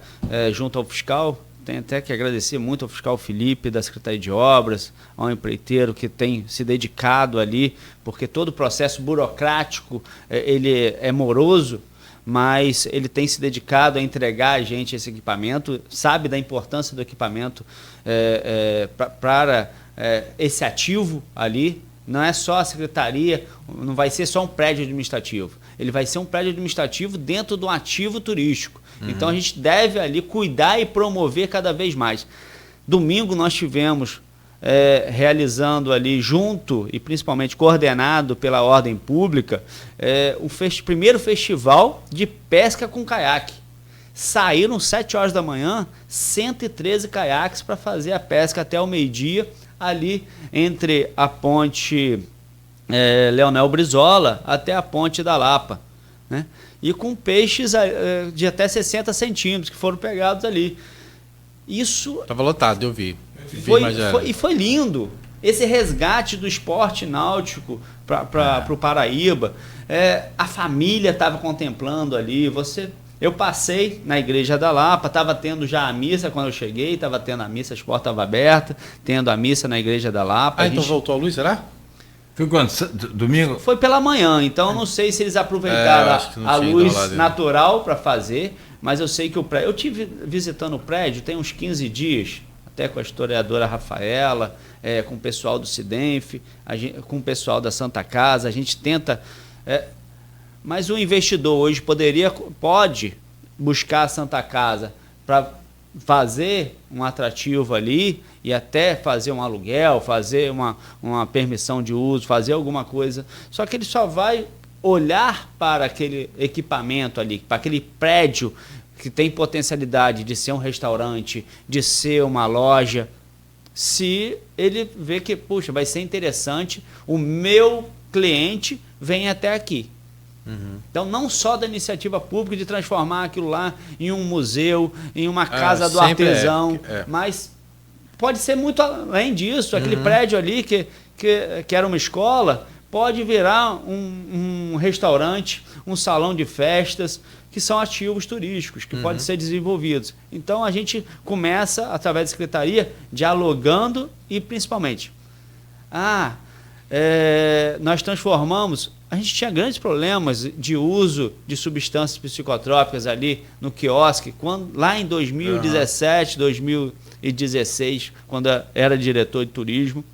junto ao fiscal. Tenho até que agradecer muito ao fiscal Felipe, da Secretaria de Obras, ao empreiteiro que tem se dedicado ali, porque todo o processo burocrático ele é moroso, mas ele tem se dedicado a entregar a gente esse equipamento, sabe da importância do equipamento para esse ativo ali. Não é só a secretaria, não vai ser só um prédio administrativo. Ele vai ser um prédio administrativo dentro de um ativo turístico. Então a gente deve ali cuidar e promover cada vez mais. Domingo nós tivemos realizando ali junto e principalmente coordenado pela Ordem Pública o primeiro festival de pesca com caiaque. Saíram 7 horas da manhã 113 caiaques para fazer a pesca até o meio-dia, ali entre a ponte Leonel Brizola até a ponte da Lapa, né? E com peixes de até 60 centímetros que foram pegados ali. Isso... Estava lotado, eu vi. Foi lindo. Esse resgate do esporte náutico para o Paraíba. A família estava contemplando ali. Eu passei na Igreja da Lapa, estava tendo já a missa quando eu cheguei, estava tendo a missa, as portas estavam abertas, tendo a missa na Igreja da Lapa. Então voltou a luz, será? Foi quando? Domingo? Foi pela manhã, então eu não sei se eles aproveitaram a luz natural para fazer, mas eu sei que o prédio... Eu estive visitando o prédio tem uns 15 dias, até com a historiadora Rafaela, com o pessoal do Cidenf, com o pessoal da Santa Casa, a gente tenta... mas o investidor hoje pode buscar a Santa Casa para fazer um atrativo ali e até fazer um aluguel, fazer uma permissão de uso, fazer alguma coisa. Só que ele só vai olhar para aquele equipamento ali, para aquele prédio que tem potencialidade de ser um restaurante, de ser uma loja, se ele vê que, puxa, vai ser interessante, o meu cliente vem até aqui. Então, não só da iniciativa pública de transformar aquilo lá em um museu, em uma casa do artesão, mas pode ser muito além disso. Aquele prédio ali que era uma escola, pode virar um restaurante, um salão de festas, que são ativos turísticos, que podem ser desenvolvidos. Então, a gente começa, através da Secretaria, dialogando e, principalmente, nós transformamos... A gente tinha grandes problemas de uso de substâncias psicotrópicas ali no quiosque, lá em 2017, 2016, quando era diretor de turismo,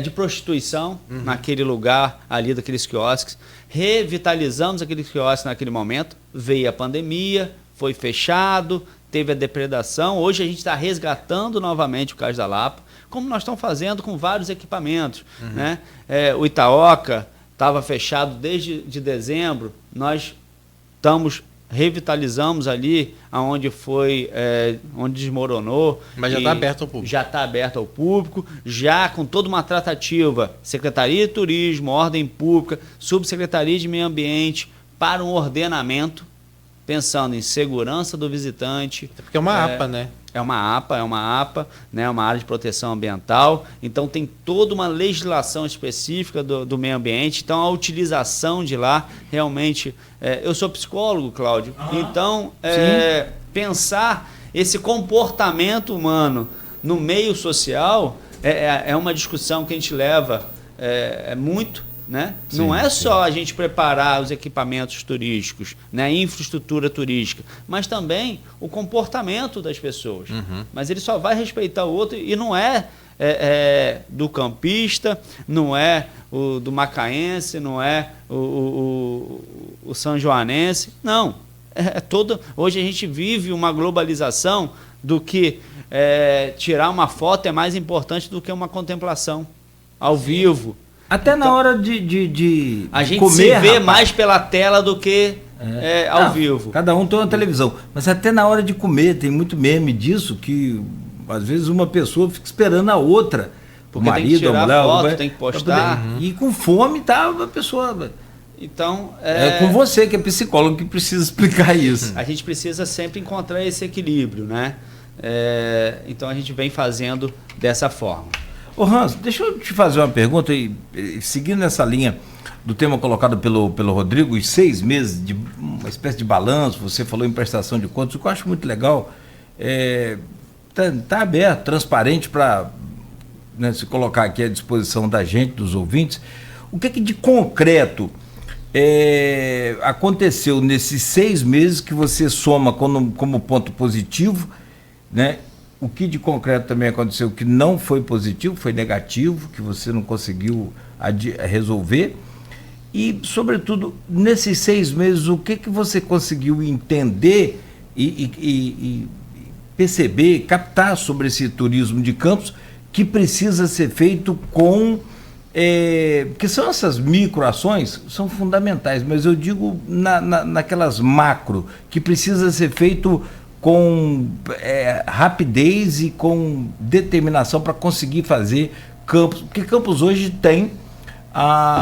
de prostituição naquele lugar ali daqueles quiosques. Revitalizamos aqueles quiosques naquele momento, veio a pandemia, foi fechado, teve a depredação. Hoje a gente está resgatando novamente o Cais da Lapa, como nós estamos fazendo com vários equipamentos. Né? O Itaoca estava fechado desde dezembro, nós revitalizamos ali onde desmoronou. Mas já está aberto ao público. Já está aberto ao público, já com toda uma tratativa, Secretaria de Turismo, Ordem Pública, Subsecretaria de Meio Ambiente, para um ordenamento, pensando em segurança do visitante. Porque é uma APA, né? É uma APA, né? Uma área de proteção ambiental. Então, tem toda uma legislação específica do meio ambiente. Então, a utilização de lá, realmente... eu sou psicólogo, Cláudio. Então, pensar esse comportamento humano no meio social é uma discussão que a gente leva muito... Né? Sim, não é só a gente preparar os equipamentos turísticos, né? A infraestrutura turística, mas também o comportamento das pessoas. Mas ele só vai respeitar o outro e não do campista, não é do macaense, não é o sanjoanense, não. Hoje a gente vive uma globalização do que tirar uma foto é mais importante do que uma contemplação ao vivo. Até na hora de a gente comer, se vê mais pela tela do que ao vivo. Cada um tem uma televisão. Mas até na hora de comer, tem muito meme disso, que às vezes uma pessoa fica esperando a outra. Porque o marido, tem que tirar a mulher, foto, tem que postar. E com fome tá a pessoa... Então, é com você, que é psicólogo, que precisa explicar isso. A gente precisa sempre encontrar esse equilíbrio, né? Então a gente vem fazendo dessa forma. Ô Hans, deixa eu te fazer uma pergunta, seguindo nessa linha do tema colocado pelo Rodrigo, os 6 meses de uma espécie de balanço, você falou em prestação de contas, o que eu acho muito legal, tá aberto, transparente para se colocar aqui à disposição da gente, dos ouvintes. O que de concreto aconteceu nesses 6 meses que você soma como ponto positivo, né? O que de concreto também aconteceu que não foi positivo, foi negativo, que você não conseguiu resolver. E, sobretudo, nesses 6 meses, o que você conseguiu entender e perceber, captar sobre esse turismo de Campos, que precisa ser feito com... porque são essas microações, são fundamentais, mas eu digo naquelas macro, que precisa ser feito com rapidez e com determinação para conseguir fazer Campos, porque Campos hoje tem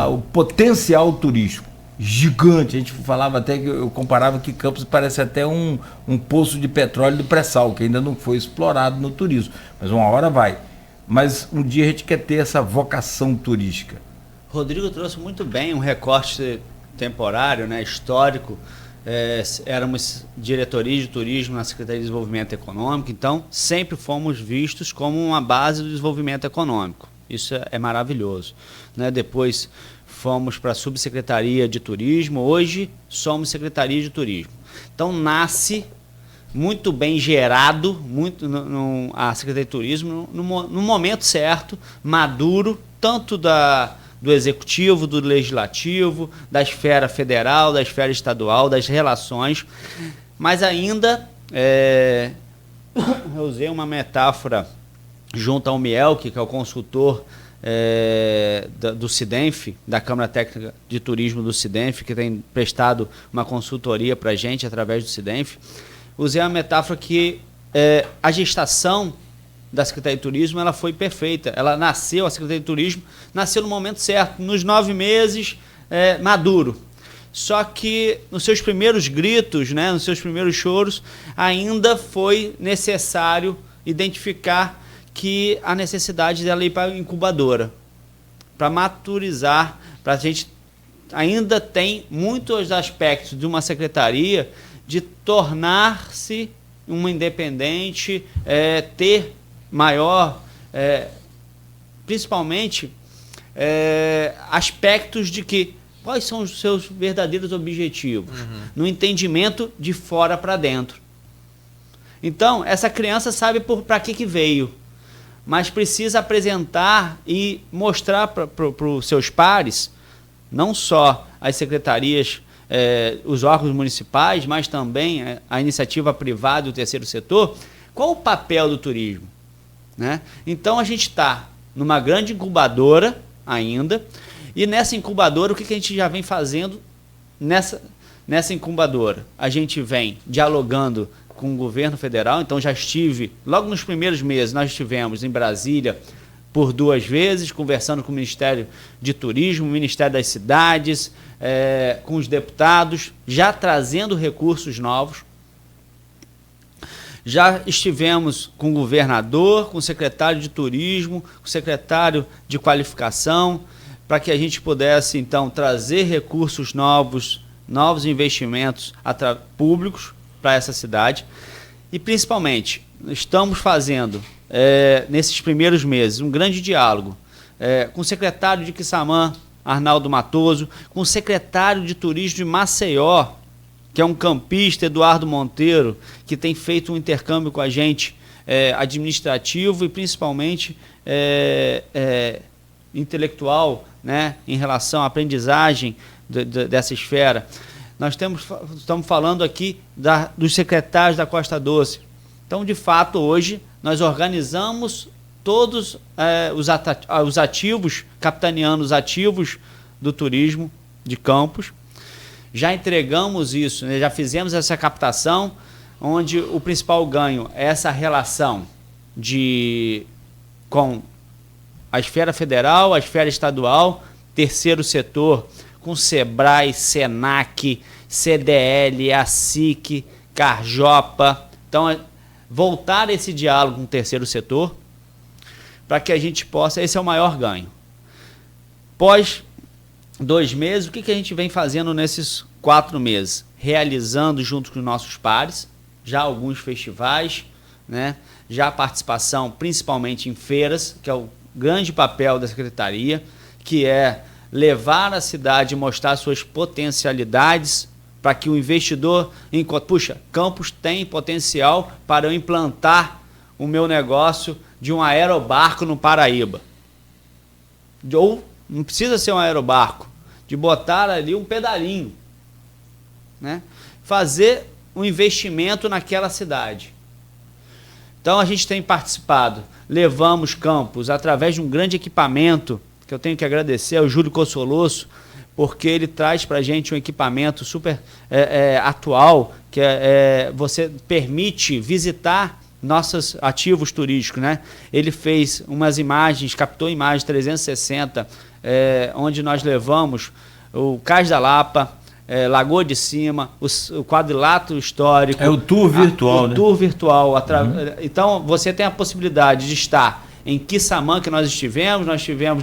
o potencial turístico gigante. A gente falava até, que eu comparava que Campos parece até um poço de petróleo do pré-sal, que ainda não foi explorado no turismo, mas uma hora vai. Mas um dia a gente quer ter essa vocação turística. Rodrigo trouxe muito bem um recorte temporário, né, histórico. Éramos diretoria de turismo na Secretaria de Desenvolvimento Econômico, então sempre fomos vistos como uma base do desenvolvimento econômico. Isso é maravilhoso, né? Depois fomos para a Subsecretaria de Turismo, hoje somos Secretaria de Turismo. Então nasce muito bem gerado a Secretaria de Turismo no momento certo, maduro, tanto do Executivo, do Legislativo, da esfera federal, da esfera estadual, das relações, mas ainda eu usei uma metáfora junto ao Mielke, que é o consultor do SIDENF, da Câmara Técnica de Turismo do SIDENF, que tem prestado uma consultoria para a gente através do SIDENF. Usei uma metáfora que a gestação da Secretaria de Turismo, ela foi perfeita. Ela nasceu, a Secretaria de Turismo nasceu no momento certo. Nos 9 meses, maduro. Só que nos seus primeiros gritos, né, nos seus primeiros choros, ainda foi necessário identificar que a necessidade dela ir para a incubadora, para maturizar, para a gente ainda tem muitos aspectos de uma secretaria de tornar-se uma independente, ter maior, principalmente, aspectos de que quais são os seus verdadeiros objetivos, no entendimento de fora para dentro. Então, essa criança sabe para que veio, mas precisa apresentar e mostrar para os seus pares, não só as secretarias, os órgãos municipais, mas também a iniciativa privada e o terceiro setor, qual o papel do turismo, né? Então, a gente está numa grande incubadora ainda, e nessa incubadora, o que a gente já vem fazendo nessa incubadora? A gente vem dialogando com o governo federal, então já estive, logo nos primeiros meses, nós estivemos em Brasília por 2 vezes, conversando com o Ministério de Turismo, o Ministério das Cidades, com os deputados, já trazendo recursos novos. Já estivemos com o governador, com o secretário de Turismo, com o secretário de Qualificação, para que a gente pudesse, então, trazer recursos novos investimentos públicos para essa cidade. E, principalmente, estamos fazendo, nesses primeiros meses, um grande diálogo com o secretário de Quissamã, Arnaldo Matoso, com o secretário de Turismo de Maceió, que é um campista, Eduardo Monteiro, que tem feito um intercâmbio com a gente administrativo e, principalmente, intelectual, né, em relação à aprendizagem dessa esfera. Nós estamos falando aqui dos secretários da Costa Doce. Então, de fato, hoje, nós organizamos todos os ativos, capitaneando os ativos do turismo de Campos. Já entregamos isso, né, já fizemos essa captação, onde o principal ganho é essa relação com a esfera federal, a esfera estadual, terceiro setor, com SEBRAE, SENAC, CDL, ASIC, Carjopa. Então, voltar esse diálogo com o terceiro setor, para que a gente possa, esse é o maior ganho. Pós 2 meses, o que a gente vem fazendo nesses 4 meses? Realizando junto com os nossos pares, já alguns festivais, né? Já a participação principalmente em feiras, que é o grande papel da secretaria, que é levar a cidade e mostrar suas potencialidades para que o investidor, puxa, Campos tem potencial para eu implantar o meu negócio de um aerobarco no Paraíba. Ou não precisa ser um aerobarco, de botar ali um pedalinho, né? Fazer um investimento naquela cidade. Então a gente tem participado, levamos Campos através de um grande equipamento, que eu tenho que agradecer ao Júlio Cossolosso, porque ele traz para a gente um equipamento super atual, que você permite visitar nossos ativos turísticos, né? Ele fez umas imagens, captou imagens 360, onde nós levamos o Cais da Lapa, Lagoa de Cima, o quadrilátero histórico. É o tour virtual, né? O tour virtual. Então, você tem a possibilidade de estar em Quissamã, que nós estivemos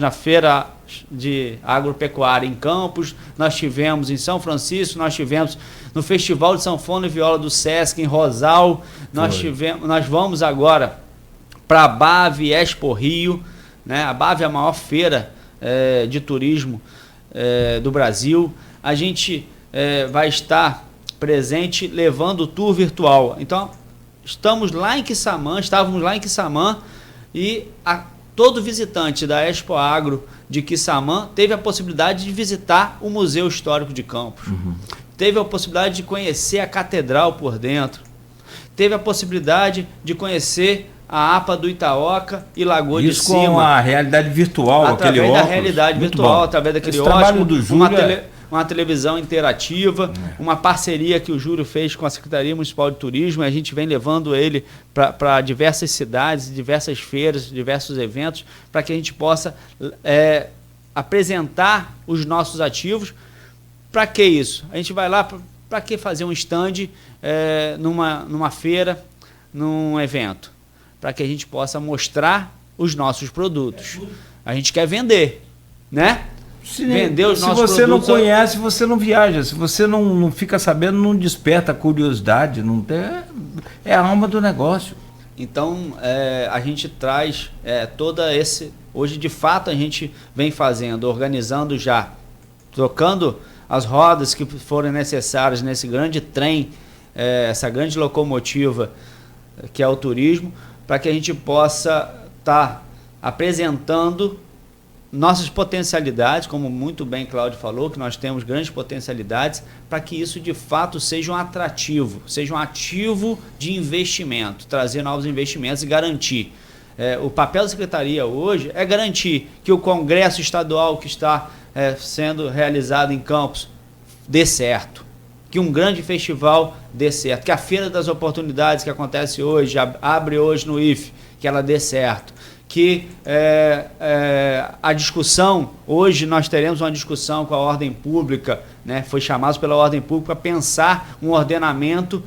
na Feira de Agropecuária em Campos, nós estivemos em São Francisco, nós estivemos no Festival de Sanfona e Viola do Sesc, em Rosal, nós vamos agora para a BAV Expo Rio, né? A BAV é a maior feira de turismo do Brasil. A gente vai estar presente levando o tour virtual. Então, estávamos lá em Quissamã, e todo visitante da Expo Agro de Quissamã teve a possibilidade de visitar o Museu Histórico de Campos. Teve a possibilidade de conhecer a catedral por dentro. Teve a possibilidade de conhecer a APA do Itaoca e Lagoa de Cima. Isso com a realidade virtual, aquele óculos. Através da realidade virtual, através daquele óculos, uma televisão interativa, uma parceria que o Júlio fez com a Secretaria Municipal de Turismo, e a gente vem levando ele para diversas cidades, diversas feiras, diversos eventos, para que a gente possa apresentar os nossos ativos. Para que isso? A gente vai lá, para que fazer um stand numa feira, num evento? Para que a gente possa mostrar os nossos produtos. A gente quer vender, né? Vender os nossos produtos. Se você não conhece, você não viaja. Se você não fica sabendo, não desperta a curiosidade. Não tem, é a alma do negócio. Então, a gente traz toda esse... Hoje, de fato, a gente vem fazendo, organizando já, trocando as rodas que forem necessárias nesse grande trem, essa grande locomotiva que é o turismo, para que a gente possa estar apresentando nossas potencialidades, como muito bem Cláudio falou, que nós temos grandes potencialidades, para que isso de fato seja um atrativo, seja um ativo de investimento, trazer novos investimentos e garantir. O papel da Secretaria hoje é garantir que o Congresso Estadual que está sendo realizado em Campos dê certo, que um grande festival dê certo, que a Feira das Oportunidades que acontece hoje, abre hoje no IFE, que ela dê certo, que a discussão, hoje nós teremos uma discussão com a ordem pública, né, foi chamado pela ordem pública para pensar um ordenamento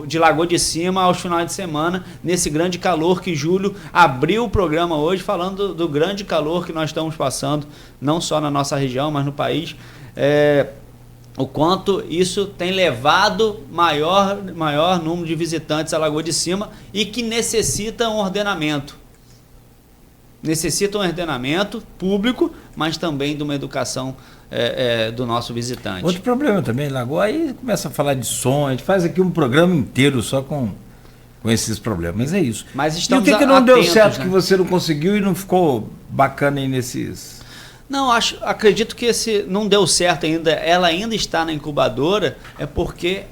de Lagoa de Cima aos finais de semana, nesse grande calor que Júlio abriu o programa hoje, falando do grande calor que nós estamos passando, não só na nossa região, mas no país, o quanto isso tem levado maior número de visitantes a Lagoa de Cima e que necessita um ordenamento. Necessita um ordenamento público, mas também de uma educação do nosso visitante. Outro problema também, Lagoa, aí começa a falar de som, a gente faz aqui um programa inteiro só com esses problemas, mas é isso. Mas estamos e o que não deu certo, né? Que você não conseguiu e não ficou bacana aí nesses... Não, acredito que esse não deu certo ainda, ela ainda está na incubadora, é porque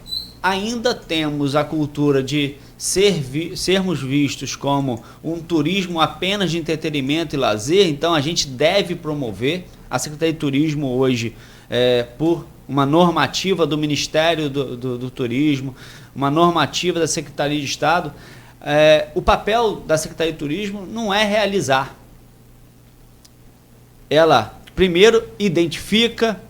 ainda temos a cultura de sermos vistos como um turismo apenas de entretenimento e lazer, então a gente deve promover. A Secretaria de Turismo hoje, por uma normativa do Ministério do Turismo, uma normativa da Secretaria de Estado, o papel da Secretaria de Turismo não é realizar. Ela, primeiro, identifica,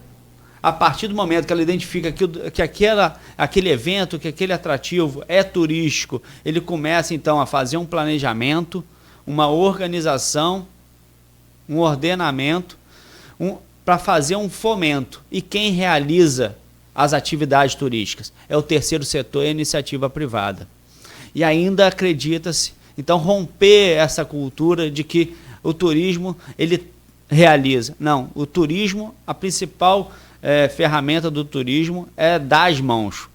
a partir do momento que ela identifica que aquele evento, que aquele atrativo é turístico, ele começa, então, a fazer um planejamento, uma organização, um ordenamento, para fazer um fomento. E quem realiza as atividades turísticas é o terceiro setor e a iniciativa privada. E ainda acredita-se, então, romper essa cultura de que o turismo, ele realiza. Não, o turismo, a principal ferramenta do turismo é dar as mãos.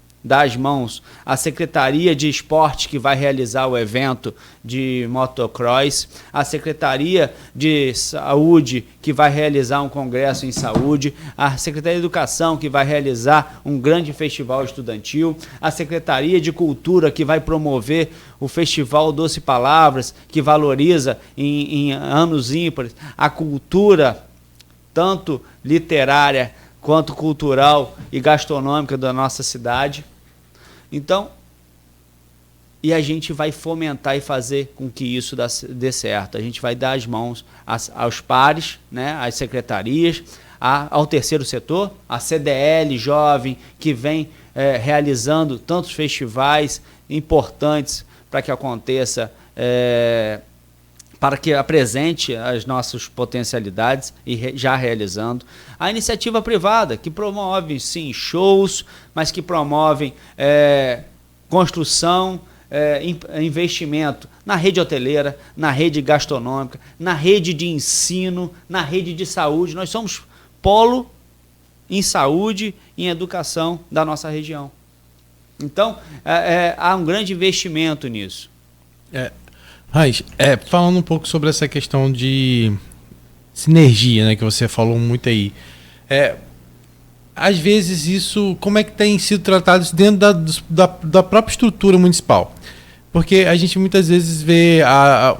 A Secretaria de Esporte que vai realizar o evento de motocross, a Secretaria de Saúde que vai realizar um congresso em saúde, a Secretaria de Educação que vai realizar um grande festival estudantil, a Secretaria de Cultura que vai promover o Festival Doce Palavras, que valoriza em anos ímpares a cultura, tanto literária quanto cultural e gastronômica da nossa cidade. Então, e a gente vai fomentar e fazer com que isso dê certo. A gente vai dar as mãos aos pares, né, às secretarias, ao terceiro setor, a CDL jovem, que vem realizando tantos festivais importantes para que aconteça, para que apresente as nossas potencialidades e já realizando. A iniciativa privada, que promove, sim, shows, mas que promovem construção, investimento na rede hoteleira, na rede gastronômica, na rede de ensino, na rede de saúde. Nós somos polo em saúde e em educação da nossa região. Então, há um grande investimento nisso. Raiz, falando um pouco sobre essa questão de sinergia, né, que você falou muito aí. Às vezes isso, como é que tem sido tratado isso dentro da própria estrutura municipal? Porque a gente muitas vezes vê a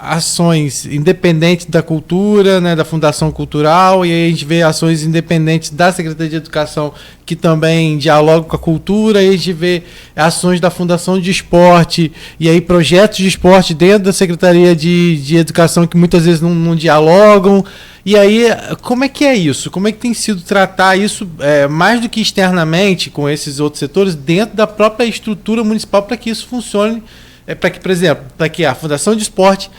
ações independentes da cultura, né, da Fundação Cultural, e aí a gente vê ações independentes da Secretaria de Educação que também dialogam com a cultura, e a gente vê ações da Fundação de Esporte, e aí projetos de esporte dentro da Secretaria de Educação que muitas vezes não dialogam. E aí, como é que é isso? Como é que tem sido tratar isso, mais do que externamente, com esses outros setores, dentro da própria estrutura municipal, para que isso funcione, para que, por exemplo, para que a Fundação de Esporte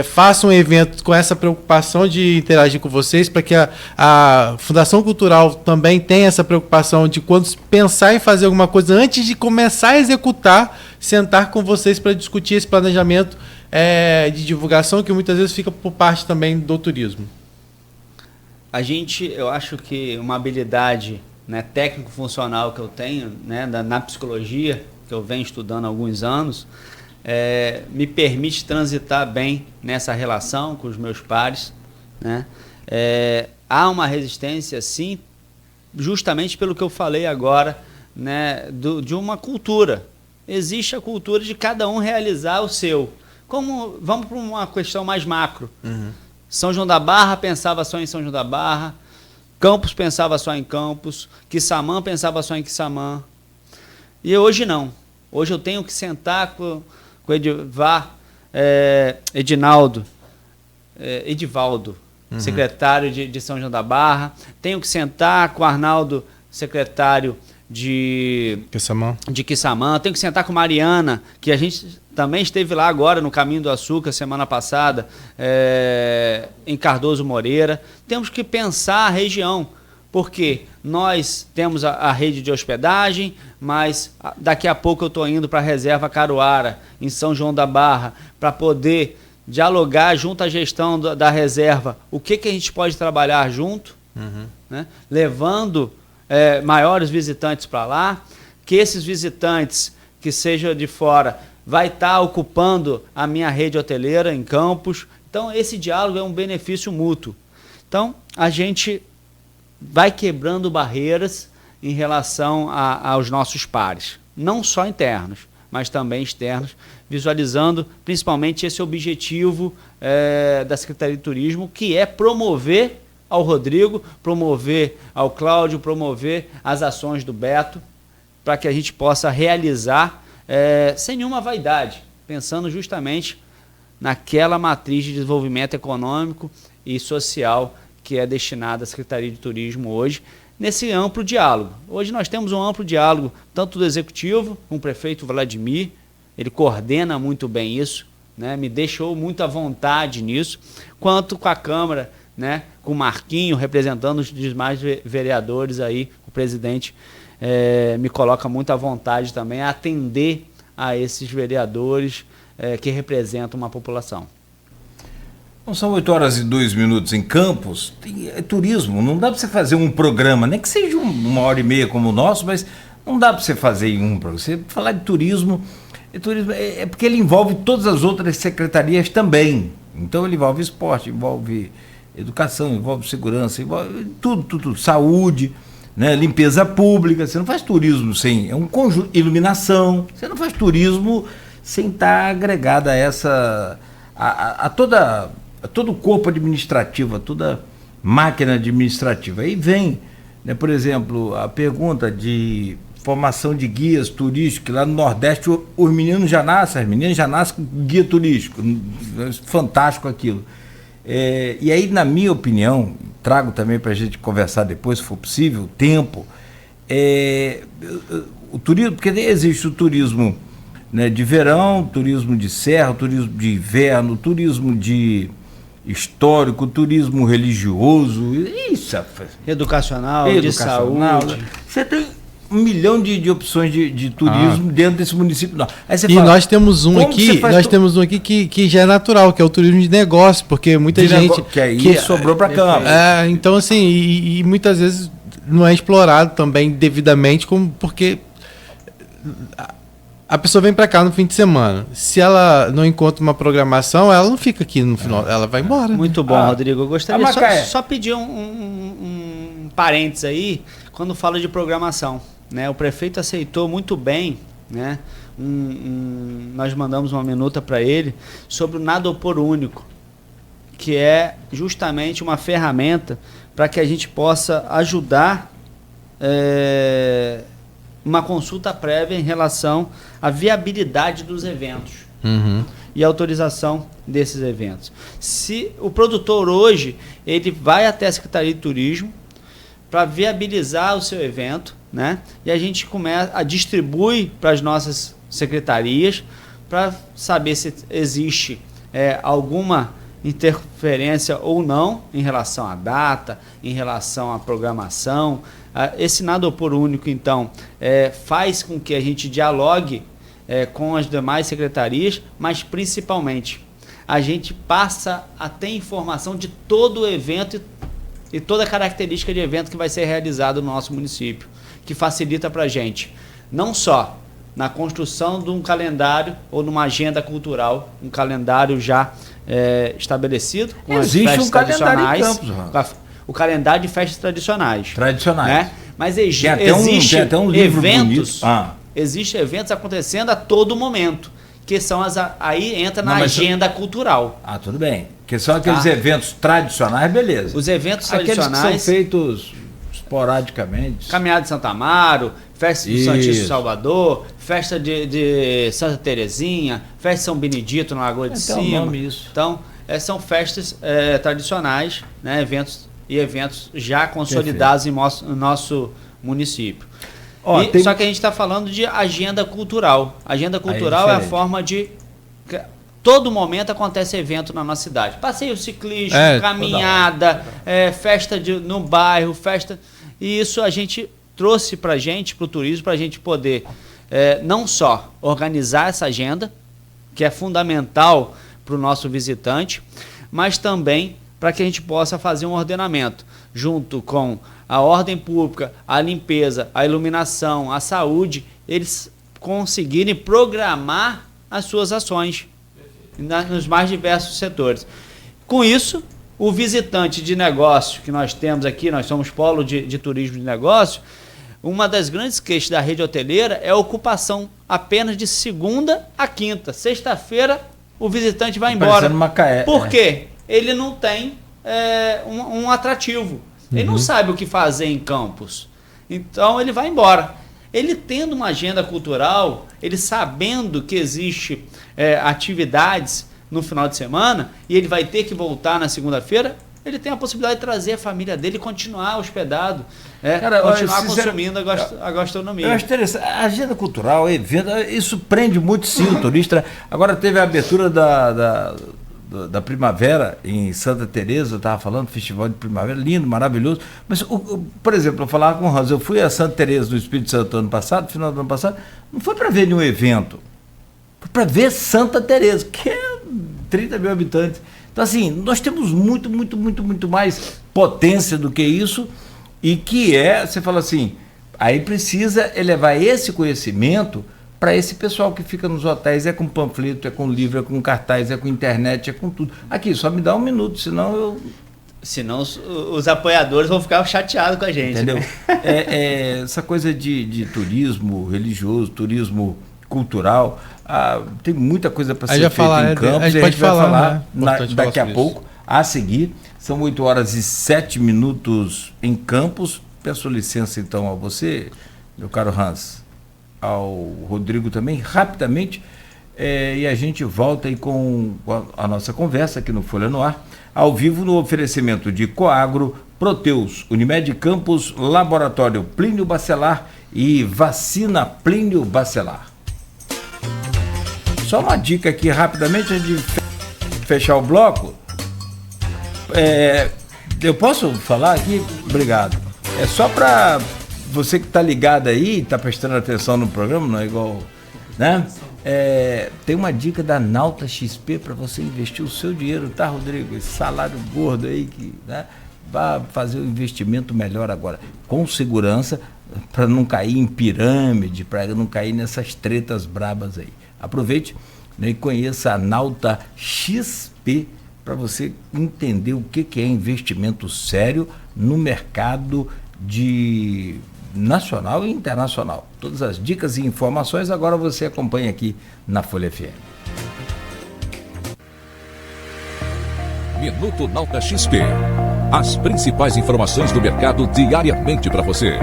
faça um evento com essa preocupação de interagir com vocês, para que a Fundação Cultural também tenha essa preocupação de, quando pensar em fazer alguma coisa, antes de começar a executar, sentar com vocês para discutir esse planejamento de divulgação, que muitas vezes fica por parte também do turismo. Eu acho que uma habilidade, né, técnico-funcional que eu tenho, né, na psicologia, que eu venho estudando há alguns anos, me permite transitar bem nessa relação com os meus pares, né? Há uma resistência, sim, justamente pelo que eu falei agora, né, de uma cultura. Existe a cultura de cada um realizar o seu. Vamos para uma questão mais macro. Uhum. São João da Barra pensava só em São João da Barra, Campos pensava só em Campos, Quissamã pensava só em Quissamã. E hoje não. Hoje eu tenho que sentar com o Edivaldo, uhum, secretário de São João da Barra. Tenho que sentar com o Arnaldo, secretário de Quissamã. Tenho que sentar com Mariana, que a gente também esteve lá agora no Caminho do Açúcar semana passada, em Cardoso Moreira. Temos que pensar a região, porque nós temos a rede de hospedagem, mas daqui a pouco eu estou indo para a Reserva Caruara, em São João da Barra, para poder dialogar junto à gestão da reserva o que a gente pode trabalhar junto, uhum, né? Levando maiores visitantes para lá, que esses visitantes que sejam de fora vai estar ocupando a minha rede hoteleira em Campos. Então esse diálogo é um benefício mútuo. Então a gente vai quebrando barreiras em relação aos nossos pares, não só internos, mas também externos, visualizando principalmente esse objetivo da Secretaria de Turismo, que é promover ao Rodrigo, promover ao Cláudio, promover as ações do Beto, para que a gente possa realizar sem nenhuma vaidade, pensando justamente naquela matriz de desenvolvimento econômico e social que é destinada à Secretaria de Turismo hoje, nesse amplo diálogo. Hoje nós temos um amplo diálogo, tanto do Executivo, com o prefeito Vladimir, ele coordena muito bem isso, né, me deixou muito à vontade nisso, quanto com a Câmara, né, com o Marquinho, representando os demais vereadores aí, o presidente me coloca muito à vontade também a atender a esses vereadores que representam uma população. São 8h02 em Campos, turismo, não dá para você fazer um programa, nem que seja 1h30 como o nosso, mas não dá para você fazer em um programa. Você falar de turismo é porque ele envolve todas as outras secretarias também. Então ele envolve esporte, envolve educação, envolve segurança, envolve tudo, saúde, né, limpeza pública. Você não faz turismo sem, um conjunto, iluminação, você não faz turismo sem estar agregada a todo o corpo administrativo, a toda máquina administrativa. Aí vem, né, por exemplo, a pergunta de formação de guias turísticos. Lá no Nordeste os meninos já nascem, as meninas já nascem com guia turístico, fantástico aquilo. E aí, na minha opinião, trago também para a gente conversar depois, se for possível, o tempo, o turismo, porque existe o turismo, né, de verão, turismo de serra, turismo de inverno, turismo de histórico, turismo religioso, educacional, de saúde. Você tem 1 milhão de opções de turismo dentro desse município. Não. Aí você fala, nós temos um aqui, que já é natural, que é o turismo de negócio, porque muita gente que aí sobrou para Campos. Então assim, e muitas vezes não é explorado também devidamente, porque a pessoa vem para cá no fim de semana. Se ela não encontra uma programação, ela não fica aqui no final, ela vai embora. Muito bom, Rodrigo. Eu gostaria só pedir um parênteses aí, quando fala de programação, né? O prefeito aceitou muito bem né? Nós mandamos uma minuta para ele sobre o Nadopor Único, que é justamente uma ferramenta para que a gente possa ajudar uma consulta prévia em relação à viabilidade dos eventos e autorização desses eventos. Se o produtor hoje, ele vai até a Secretaria de Turismo para viabilizar o seu evento, né? E a gente começa a distribui para as nossas secretarias para saber se existe alguma interferência ou não em relação à data, em relação à programação. Esse Nadopor Único, então, faz com que a gente dialogue com as demais secretarias, mas principalmente a gente passa a ter informação de todo o evento e toda a característica de evento que vai ser realizado no nosso município, que facilita para a gente, não só na construção de um calendário ou numa agenda cultural, um calendário já estabelecido, com existe as festas um calendário em tradicionais, Campos, o calendário de festas tradicionais. Né? Mas existe até um livro eventos, bonito. Existem eventos acontecendo a todo momento, que são aí entra na agenda cultural. Tudo bem. Que são aqueles eventos tradicionais, beleza. Os eventos aqueles tradicionais que são feitos esporadicamente. Caminhada de Santa Amaro, festa de Santíssimo Salvador, festa de Santa Terezinha, festa de São Benedito na Lagoa de Cima. Então, são festas tradicionais, né, eventos já consolidados no nosso município. Só que a gente está falando de agenda cultural. Agenda cultural é a forma de... Todo momento acontece evento na nossa cidade. Passeio ciclístico, caminhada, festa no bairro, festa... E isso a gente trouxe para o turismo, para a gente poder não só organizar essa agenda, que é fundamental para o nosso visitante, mas também para que a gente possa fazer um ordenamento junto com a ordem pública, a limpeza, a iluminação, a saúde, eles conseguirem programar as suas ações nos mais diversos setores. Com isso, o visitante de negócio que nós temos aqui, nós somos polo de turismo de negócio, uma das grandes queixas da rede hoteleira é a ocupação apenas de segunda a quinta. Sexta-feira, o visitante vai embora. Por quê? Ele não tem um atrativo. Ele não sabe o que fazer em Campos. Então, ele vai embora. Ele tendo uma agenda cultural, ele sabendo que existe atividades no final de semana e ele vai ter que voltar na segunda-feira, ele tem a possibilidade de trazer a família dele e continuar hospedado, continuar consumindo a gastronomia. Eu acho interessante. A agenda cultural, evento, isso prende muito sim o turista. Agora teve a abertura da primavera em Santa Teresa, eu estava falando, festival de primavera, lindo, maravilhoso. Mas, por exemplo, eu falava com o Hans, eu fui a Santa Teresa do Espírito Santo ano passado, final do ano passado, não foi para ver nenhum evento, foi para ver Santa Teresa, que é 30 mil habitantes. Então, assim, nós temos muito mais potência do que isso, e que você fala assim, aí precisa elevar esse conhecimento para esse pessoal que fica nos hotéis, com panfleto, com livro, com cartaz, com internet, com tudo. Aqui, só me dá um minuto, senão eu... Senão os apoiadores vão ficar chateados com a gente. Entendeu? Né? Essa coisa de turismo religioso, turismo cultural, tem muita coisa para ser feita em Campos. A gente pode falar, daqui a pouco, a seguir. São 8h07 em Campos. Peço licença, então, a você, meu caro Hans, ao Rodrigo também, rapidamente, e a gente volta aí com a nossa conversa aqui no Folha no Ar, ao vivo, no oferecimento de Coagro, Proteus, Unimed Campos, Laboratório Plínio Bacelar e Vacina Plínio Bacelar. Só uma dica aqui rapidamente antes de fechar o bloco. Eu posso falar aqui? Obrigado. É só para você que está ligado aí, está prestando atenção no programa, não é igual, né? Tem uma dica da Nauta XP para você investir o seu dinheiro, tá, Rodrigo? Esse salário gordo aí que, né, vai fazer um investimento melhor agora, com segurança, para não cair em pirâmide, para não cair nessas tretas brabas aí. Aproveite, né, e conheça a Nauta XP para você entender o que é investimento sério no mercado de nacional e internacional. Todas as dicas e informações agora você acompanha aqui na Folha FM. Minuto Nauta XP. As principais informações do mercado diariamente para você.